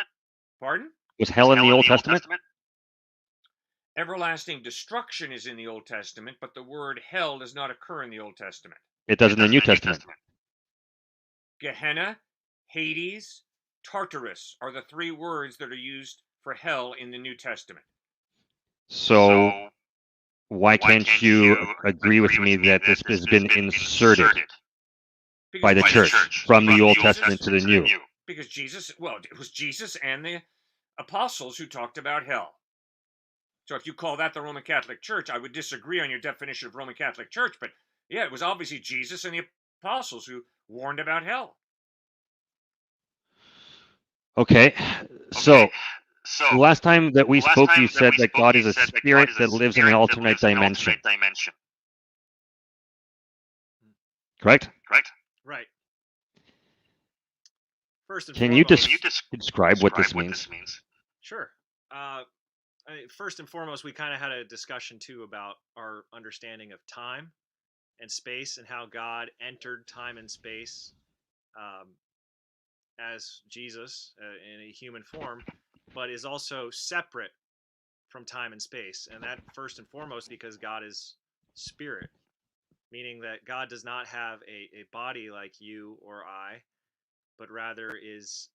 Pardon? Was hell in the Old Testament? Everlasting destruction is in the Old Testament, but the word hell does not occur in the Old Testament. It does in the New Testament. Gehenna, Hades, Tartarus are the three words that are used for hell in the New Testament. So why can't you agree with me that this has been inserted by the church from the Old Testament to the New? Because it was Jesus and the apostles who talked about hell. So if you call that the Roman Catholic Church, I would disagree on your definition of Roman Catholic Church, but yeah, it was obviously Jesus and the apostles who warned about hell. Okay, so the last time that we spoke, you said that God is a spirit that lives in an alternate dimension. Correct? Right. First and Can you foremost, describe what this means? Sure. First and foremost, we kind of had a discussion too about our understanding of time and space and how God entered time and space as Jesus in a human form, but is also separate from time and space. And that first and foremost because God is spirit, meaning that God does not have a body like you or I, but rather is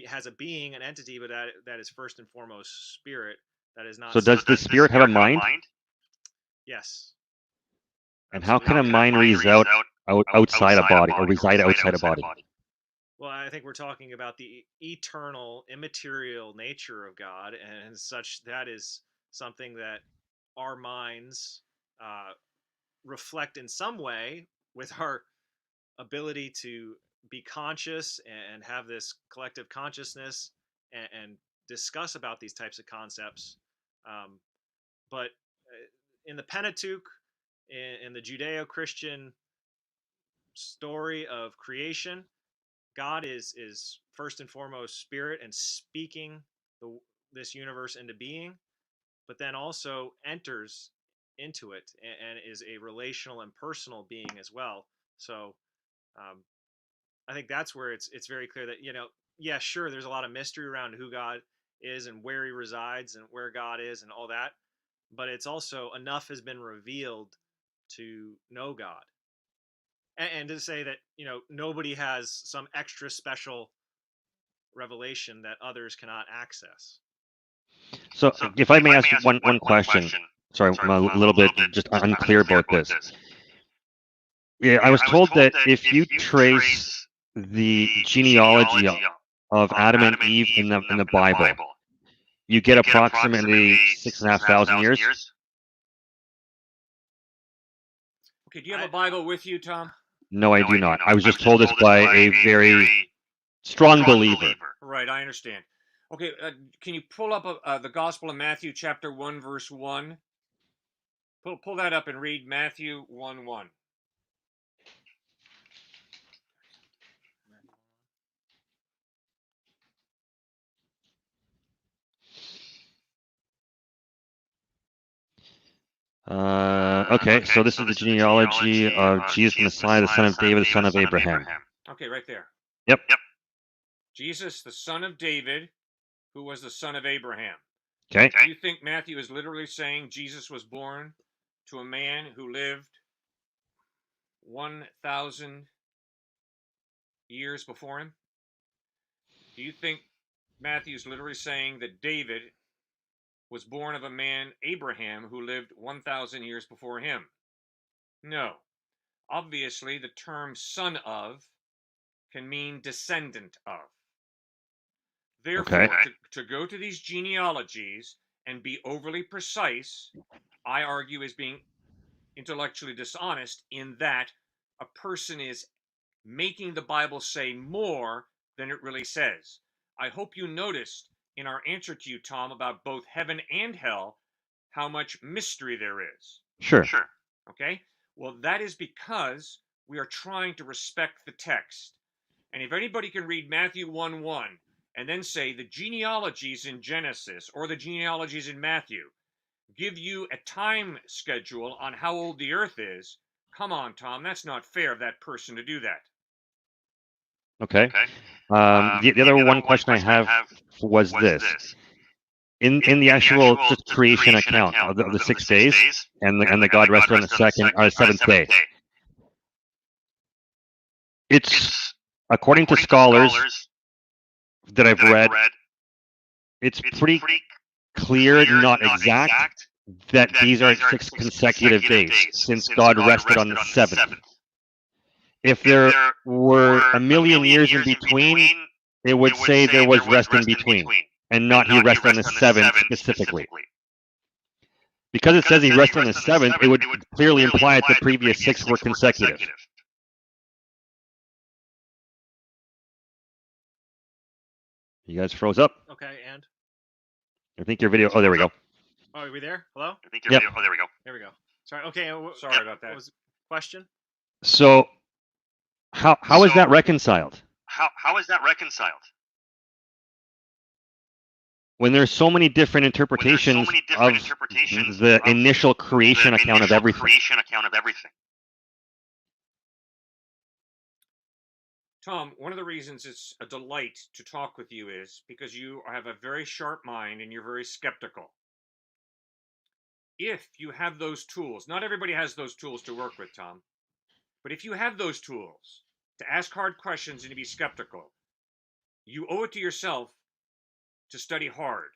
has a being, an entity, but that is first and foremost spirit. That is not. So does the spirit have a mind? Yes. And how can a mind reside outside a body or reside outside a body? Well, I think we're talking about the eternal, immaterial nature of God, and such that is something that our minds reflect in some way with our ability to be conscious and have this collective consciousness and discuss about these types of concepts. But in the Pentateuch, in the Judeo-Christian story of creation, God is first and foremost spirit and speaking this universe into being, but then also enters into it and is a relational and personal being as well. So I think that's where it's very clear that yeah, sure, there's a lot of mystery around who God is and where He resides and where God is and all that, but it's also enough has been revealed to know God, and to say that nobody has some extra special revelation that others cannot access. So if I may ask one question. Sorry, I'm a little bit just unclear about this. Yeah, I was told that if you trace the genealogy of Adam and Eve in the Bible, you get approximately 6,500 years. Okay, do you have a Bible with you, Tom? No, I do not. I was just told this by a very strong believer. Right, I understand. Okay, can you pull up the Gospel of Matthew, chapter 1, verse 1? Pull that up and read Matthew 1:1. Okay, so this is the genealogy of Jesus the Messiah, the son of David, the son of Abraham. Okay, right there. Yep. Jesus, the son of David, who was the son of Abraham. Okay. Do you think Matthew is literally saying Jesus was born to a man who lived 1,000 years before him? Do you think Matthew's literally saying that David was born of a man, Abraham, who lived 1,000 years before him? No. Obviously, the term son of can mean descendant of. Therefore, to go to these genealogies and be overly precise, I argue is being intellectually dishonest in that a person is making the Bible say more than it really says. I hope you noticed in our answer to you, Tom, about both heaven and hell, how much mystery there is. Sure. Okay? Well, that is because we are trying to respect the text. And if anybody can read Matthew 1:1 and then say the genealogies in Genesis or the genealogies in Matthew give you a time schedule on how old the earth is, come on, Tom, that's not fair of that person to do that. Okay. The other one question I have was this. In the actual just creation account of the 6 days, and the God rested on the seventh day, it's, according to scholars that I've read, it's pretty clear, not exact, that these are 6 consecutive days since God rested on the 7th. If there were a million years in between, it would say there was rest in between, and not he rested on the 7th specifically. Because it says he rested on the 7th, it would clearly imply that the previous 6 were consecutive. You guys froze up. Okay, and? I think your video. Oh, there we go. Oh, are we there? Hello? Yep. Oh, there we go. There we go. Sorry. Okay. Sorry about that. What was the question? So, how is that reconciled? How is that reconciled? When there's so many different interpretations of the initial creation account of everything. Tom, one of the reasons it's a delight to talk with you is because you have a very sharp mind and you're very skeptical. If you have those tools, not everybody has those tools to work with, Tom, but if you have those tools to ask hard questions and to be skeptical, you owe it to yourself to study hard.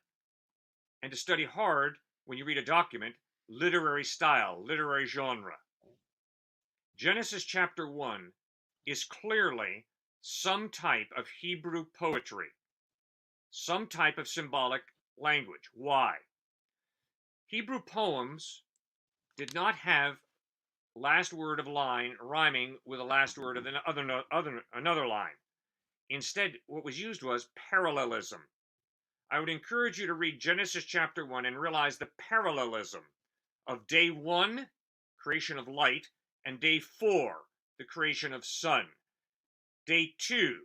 And to study hard, when you read a document, literary style, literary genre. Genesis chapter 1 is clearly some type of Hebrew poetry, some type of symbolic language. Why? Hebrew poems did not have last word of line rhyming with the last word of another line. Instead, what was used was parallelism. I would encourage you to read Genesis chapter 1 and realize the parallelism of day 1, creation of light, and day 4, the creation of sun. Day 2,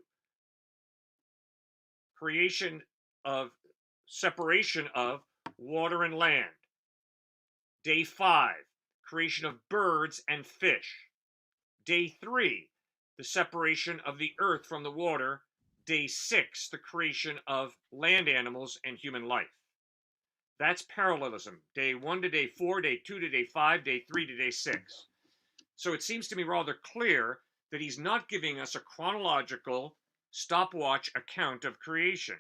creation of separation of water and land. Day 5, creation of birds and fish. Day 3, the separation of the earth from the water. Day 6, the creation of land animals and human life. That's parallelism. Day 1 to day 4, day 2 to day 5, day 3 to day 6. So it seems to me rather clear that he's not giving us a chronological stopwatch account of creation.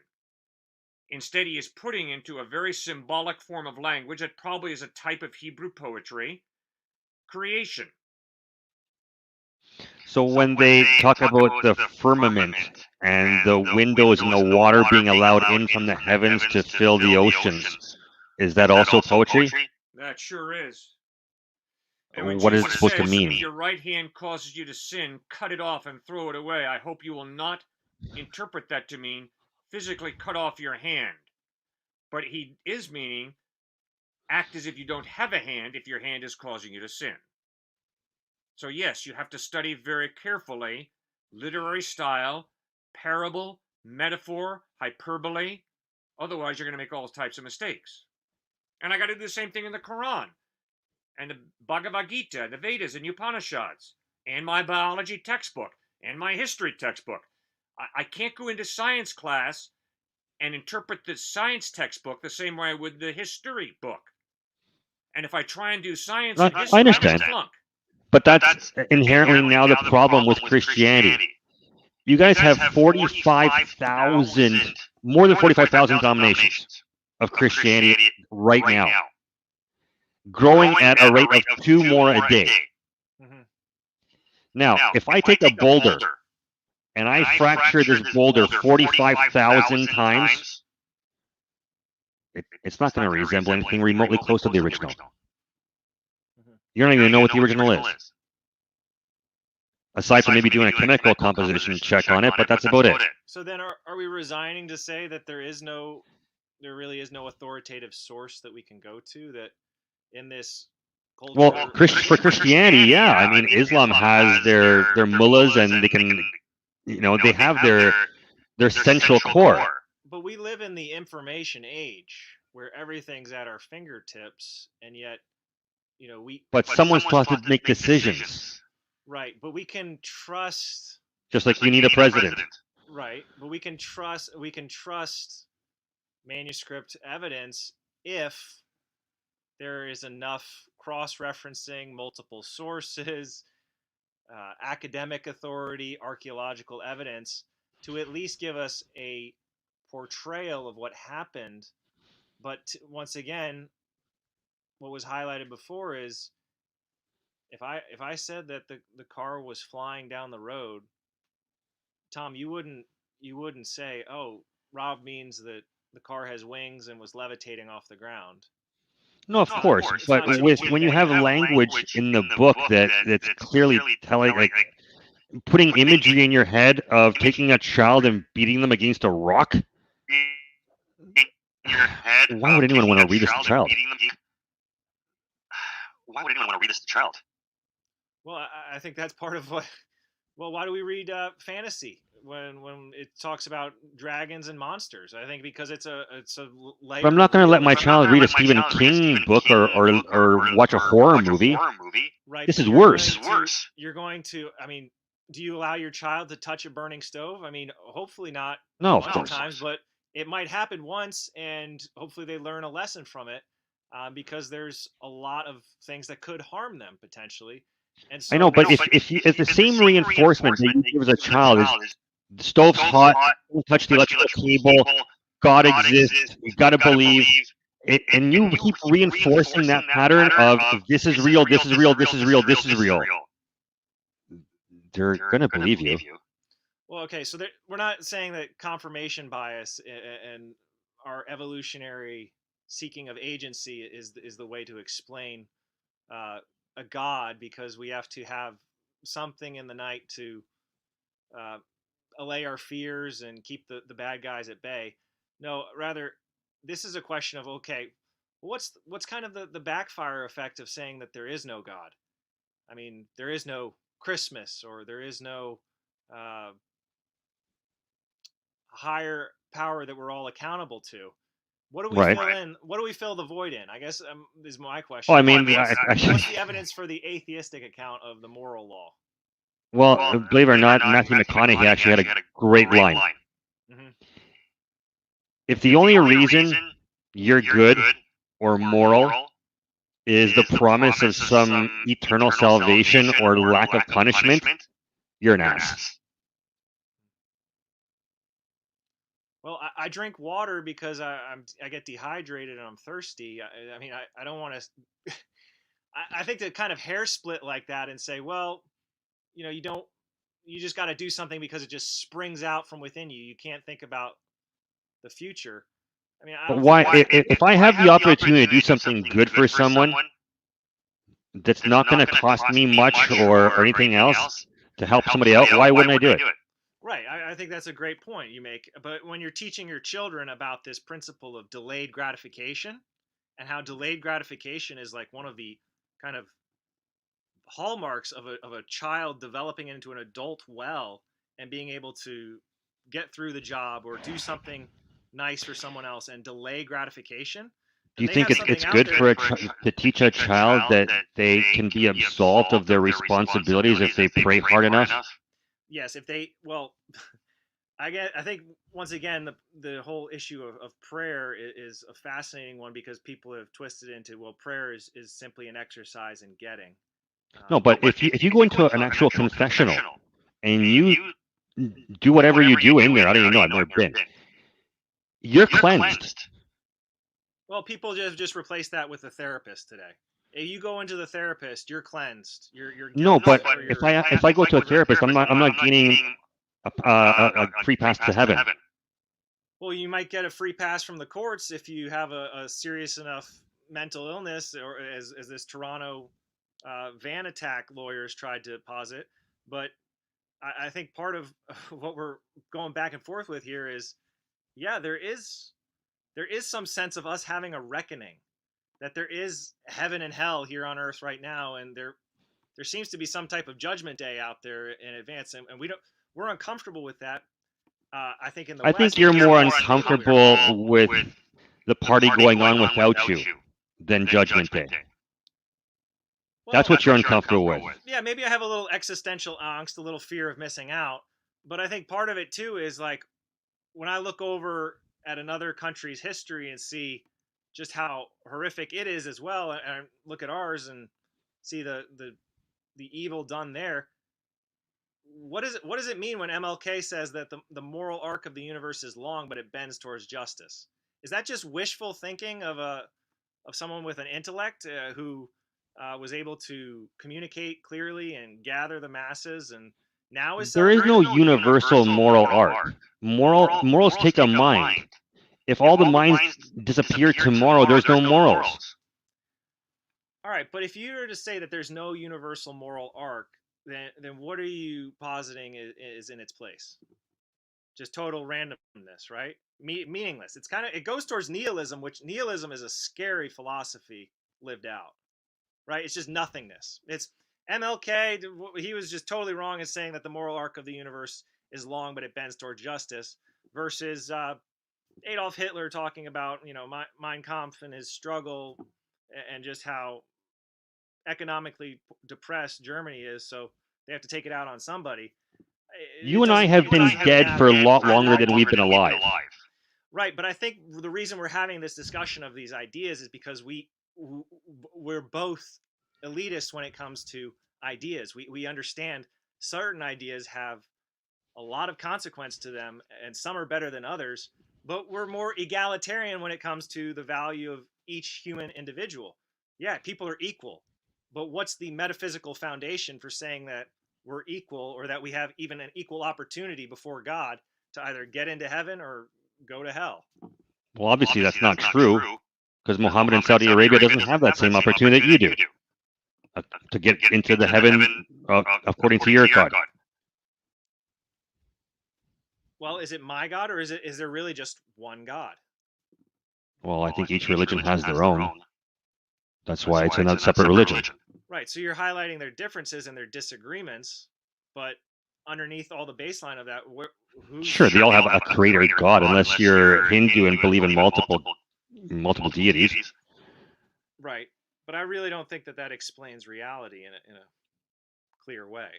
Instead, he is putting into a very symbolic form of language that probably is a type of Hebrew poetry, creation. So when they talk about the firmament and the windows and the water being allowed in from the heavens to fill the oceans, is that also poetry? That sure is. What is it supposed to mean? If your right hand causes you to sin, cut it off and throw it away. I hope you will not interpret that to mean physically cut off your hand. But he is meaning act as if you don't have a hand if your hand is causing you to sin. So yes, you have to study very carefully literary style, parable, metaphor, hyperbole. Otherwise, you're going to make all types of mistakes. And I got to do the same thing in the Quran, and the Bhagavad Gita, the Vedas, and Upanishads, and my biology textbook, and my history textbook. I can't go into science class and interpret the science textbook the same way I would the history book. And if I try and do science and history, I understand. I'm flunk. But that's inherently now the problem with Christianity. You guys have 45,000, more than 45,000 denominations of Christianity right now, growing at a rate of 2 more a day. Mm-hmm. Now, if I take a boulder and I fracture this boulder 45,000 times, it's not going to resemble anything remotely close to the original. You don't even know what the original is. Aside from maybe doing a chemical composition check on it, but that's about it. So then are we resigning to say that there really is no authoritative source that we can go to that in this culture. Well, for Christianity, yeah. I mean, Islam has their mullahs, and they can, they have their central core. But we live in the information age where everything's at our fingertips, and yet, But someone still has to make decisions, right, but we can trust, just like you need a president. right, but we can trust manuscript evidence if there is enough cross-referencing, multiple sources, academic authority, archaeological evidence to at least give us a portrayal of what happened. But once again, what was highlighted before is if I said that the car was flying down the road, Tom, you wouldn't say, "Oh, Rob means that the car has wings and was levitating off the ground." No, of course. But when you have language in the book that's clearly telling, like putting imagery in your head of taking a child and beating them against a rock, why would anyone want to read this to a child? Why would anyone want to read this to a child? Well, I think that's part of what. Well, why do we read fantasy when it talks about dragons and monsters? I think because it's a layer. But I'm not going to let my child read a Stephen King book or watch a horror movie. Right. This is worse. You're going to. I mean, do you allow your child to touch a burning stove? I mean, hopefully not. No, a bunch of course. times, but it might happen once, and hopefully they learn a lesson from it, because there's a lot of things that could harm them potentially. And so, I know, but if the same reinforcement that you give as a child is the stove's hot, don't touch the electrical cable, God exists, you got to believe, and you keep reinforcing that pattern of this is real, this is real, this is real, this is real, they're going to believe you. Well, okay, so we're not saying that confirmation bias and our evolutionary seeking of agency is the way to explain a god, because we have to have something in the night to allay our fears and keep the bad guys at bay. No, rather, this is a question of, okay, what's kind of the backfire effect of saying that there is no God? I mean, there is no Christmas, or there is no higher power that we're all accountable to. What do we fill in? What do we fill the void in? I guess is my question. Oh, I mean, what's the evidence for the atheistic account of the moral law? Well, believe it or not, Matthew McConaughey actually had a great line. Mm-hmm. If the only reason you're good or moral is the promise of some eternal salvation or lack of punishment, you're an ass. Well, I drink water because I get dehydrated and I'm thirsty. I mean, I don't want to. I think to kind of hair split like that and say, well, you just got to do something because it just springs out from within you. You can't think about the future. I mean, but why? If I have the opportunity to do something good for someone that's not going to cost me much or anything else to help somebody out, why wouldn't I do it? Right. I think that's a great point you make. But when you're teaching your children about this principle of delayed gratification, and how delayed gratification is like one of the kind of hallmarks of a child developing into an adult well, and being able to get through the job or do something nice for someone else and delay gratification. Do you think it's good to teach a child that they can be absolved of their responsibilities if they pray hard enough? Yes, if they, well, I think once again the whole issue of prayer is a fascinating one, because people have twisted into, well, prayer is simply an exercise in getting. No, but if you go into an actual confessional and you do whatever you do in there, I don't even know, I've never been, you're cleansed. Well, people just replace that with a therapist today. If you go into the therapist, you're cleansed. You're no, but if I go to a therapist, I'm not gaining a free pass to heaven. Well, you might get a free pass from the courts if you have a serious enough mental illness, or as this Toronto van attack lawyers tried to posit. But I think part of what we're going back and forth with here is, yeah, there is some sense of us having a reckoning. that there is heaven and hell here on earth right now, and there seems to be some type of judgment day out there in advance, and we're uncomfortable with that. I think in the I West, think you're more uncomfortable with the party going on without you than Judgment Day. That's what you're uncomfortable with. Yeah, maybe I have a little existential angst, a little fear of missing out. But I think part of it too is like when I look over at another country's history and see just how horrific it is as well, and look at ours and see the evil done there. What does it mean when MLK says that the moral arc of the universe is long, but it bends towards justice? Is that just wishful thinking of someone with an intellect who was able to communicate clearly and gather the masses, and now is there is no universal moral arc. Morals take a mind. If all the minds disappear tomorrow, there's no morals. All right, but if you were to say that there's no universal moral arc, then what are you positing is in its place? Just total randomness, right? Meaningless. It goes towards nihilism, which nihilism is a scary philosophy lived out, right? It's just nothingness. It's MLK. He was just totally wrong in saying that the moral arc of the universe is long, but it bends toward justice. Versus Adolf Hitler talking about Mein Kampf and his struggle and just how economically depressed Germany is, so they have to take it out on somebody. You and I have been dead for a lot longer than we've been alive. Right, but I think the reason we're having this discussion of these ideas is because we're both elitist when it comes to ideas. We understand certain ideas have a lot of consequence to them, and some are better than others, but we're more egalitarian when it comes to the value of each human individual. Yeah, people are equal, but what's the metaphysical foundation for saying that we're equal, or that we have even an equal opportunity before God to either get into heaven or go to hell? Well, obviously that's not true, because Muhammad in Saudi Arabia doesn't have that same opportunity that you do to get into the heaven according to your God. Well, is it my God, or is there really just one God? Well, I think each religion has their own. That's why it's another separate religion. Right, so you're highlighting their differences and their disagreements, but underneath all the baseline of that, sure, they all have a creator God, unless you're Hindu and believe in multiple deities. Right, but I really don't think that explains reality in a clear way.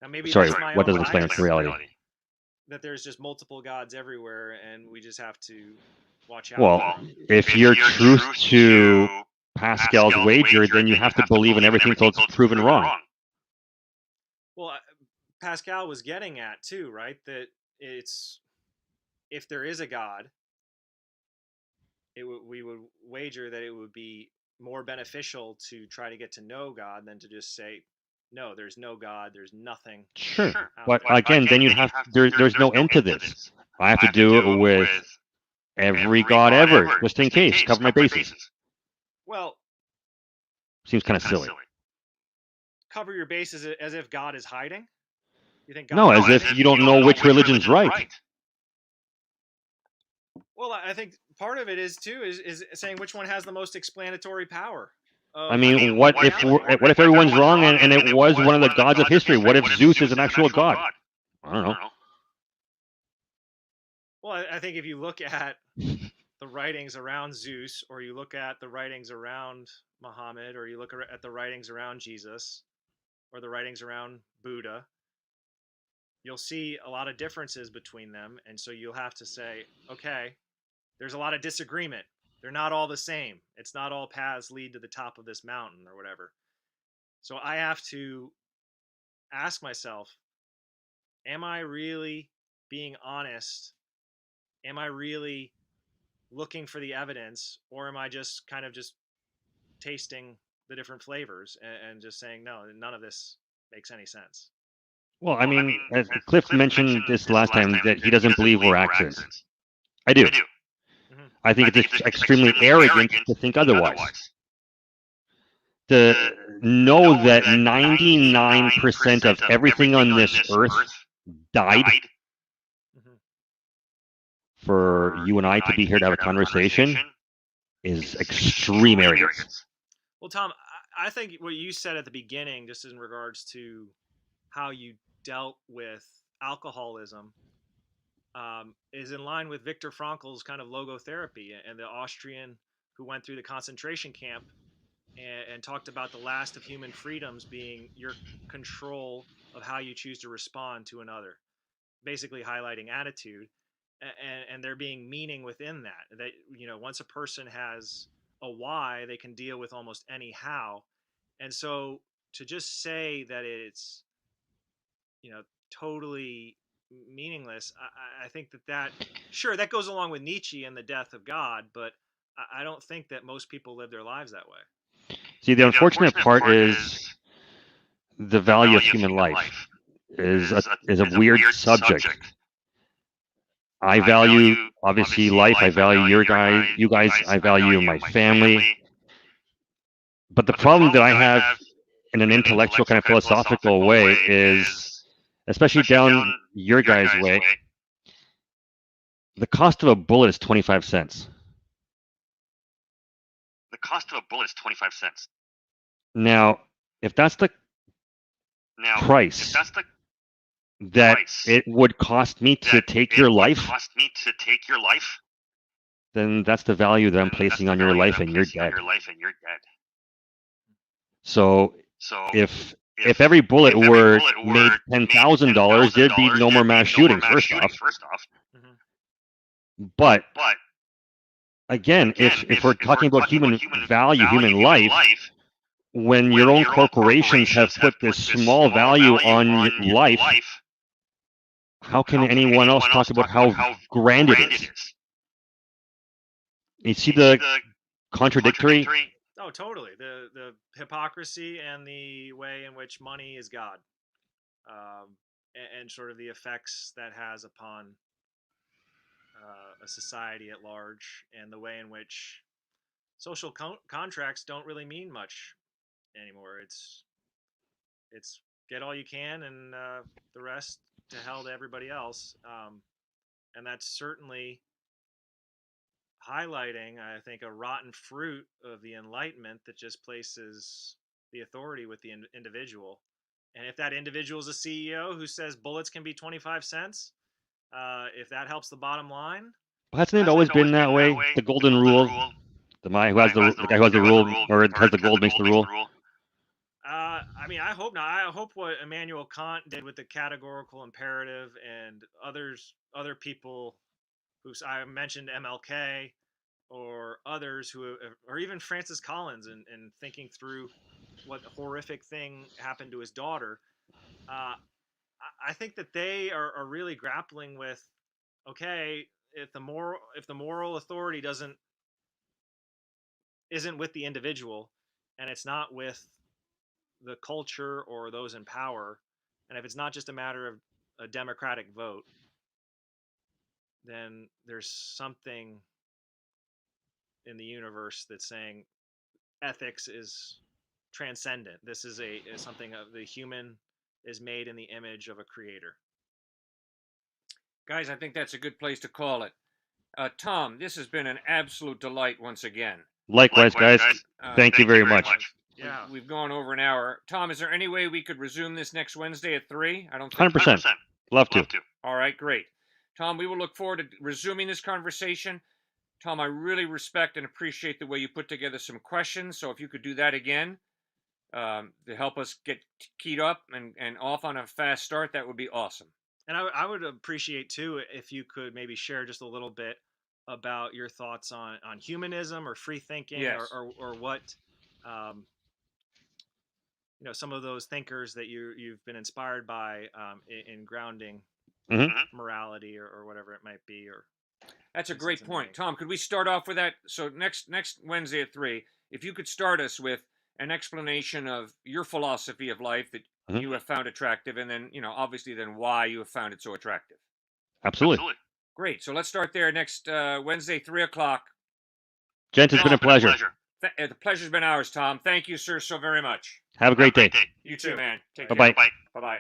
Now, maybe sorry, that's my what own doesn't explain bias, reality? that there's just multiple gods everywhere, and we just have to watch out. Well, if you're truth to Pascal's wager, then you have to believe in everything until it's proven wrong. Well, Pascal was getting at too, right? That if there is a God, we would wager that it would be more beneficial to try to get to know God than to just say, no, there's no God, there's nothing. Sure, but again, then you have there's no end to this. I have to do it with every God ever, just in case, cover my bases. Well, seems kind of silly. Cover your bases as if God is hiding? You think God no, as if you don't know which religion's right. Well, I think part of it is too is saying which one has the most explanatory power. I mean, what if everyone's wrong and it was one of the gods of history? What if Zeus is an actual god? I don't know. Well, I think if you look at the writings around Zeus, or you look at the writings around Muhammad, or you look at the writings around Jesus, or the writings around Buddha, you'll see a lot of differences between them. And so you'll have to say, okay, there's a lot of disagreement. They're not all the same. It's not all paths lead to the top of this mountain or whatever. So I have to ask myself, am I really being honest? Am I really looking for the evidence, or am I just kind of just tasting the different flavors and just saying, no, none of this makes any sense? Well, I mean, Cliff mentioned this last time that he doesn't believe we're accidents. I do. I think it's extremely arrogant to think otherwise. To know that 99% of everything on this earth died for you and I to be here to have a conversation is extreme arrogance. Well, Tom, I think what you said at the beginning, just in regards to how you dealt with alcoholism, is in line with Viktor Frankl's kind of logotherapy and the Austrian who went through the concentration camp and talked about the last of human freedoms being your control of how you choose to respond to another, basically highlighting attitude and there being meaning within that once a person has a why, they can deal with almost any how. And so to just say that it's totally meaningless, I think that sure, that goes along with Nietzsche and the death of God, but I don't think that most people live their lives that way. See, the unfortunate part is the value of human life is a weird subject. I value, obviously, life. I value you guys. I value my family. But the problem that I have in an intellectual kind of philosophical way is, especially down your guys' way, the cost of a bullet is 25 cents. The cost of a bullet is 25 cents. Now, if that's the price that it would cost me to take your life, then that's the value that I'm placing on your life, and you're dead. So if every bullet were made $10,000, there'd be no more mass shootings, first off. But again, if we're talking about human value, human life, when your own corporations have put this small value on life, how can anyone else talk about how grand it is? You see the contradictory? Oh, totally. The hypocrisy and the way in which money is God, and sort of the effects that has upon a society at large, and the way in which social contracts don't really mean much anymore. It's get all you can, and the rest to hell to everybody else. And that's certainly highlighting, I think, a rotten fruit of the Enlightenment that just places the authority with the individual. And if that individual is a CEO who says bullets can be 25 cents, if that helps the bottom line. Hasn't it always been that way? The golden rule? The guy who has the rule, or has the gold makes the rule? I mean, I hope not. I hope what Immanuel Kant did with the categorical imperative, and other people who I mentioned, MLK, or others or even Francis Collins, and thinking through what horrific thing happened to his daughter. I think that they are really grappling with, okay, if the moral authority isn't with the individual, and it's not with the culture or those in power, and if it's not just a matter of a democratic vote, then there's something in the universe that's saying ethics is transcendent. This is something of the human is made in the image of a creator. Guys, I think that's a good place to call it. Tom, this has been an absolute delight once again. Likewise, guys. Thank you very much. Yeah, we've gone over an hour. Tom, is there any way we could resume this next Wednesday at 3? I don't think 100%. Love to. All right, great. Tom, we will look forward to resuming this conversation. Tom, I really respect and appreciate the way you put together some questions. So if you could do that again to help us get keyed up and off on a fast start, that would be awesome. And I would appreciate, too, if you could maybe share just a little bit about your thoughts on humanism or free thinking, yes. or what, some of those thinkers that you've been inspired by in grounding morality or whatever it might be. Or that's a great point. Tom, could we start off with that? So next Wednesday at 3, if you could start us with an explanation of your philosophy of life that you have found attractive, and then, obviously then why you have found it so attractive. Absolutely. Great. So let's start there next Wednesday, 3 o'clock. Gents, it's been a pleasure. The pleasure's been ours, Tom. Thank you, sir, so very much. Have a great day. You too, man. Take care. Bye-bye. Bye-bye.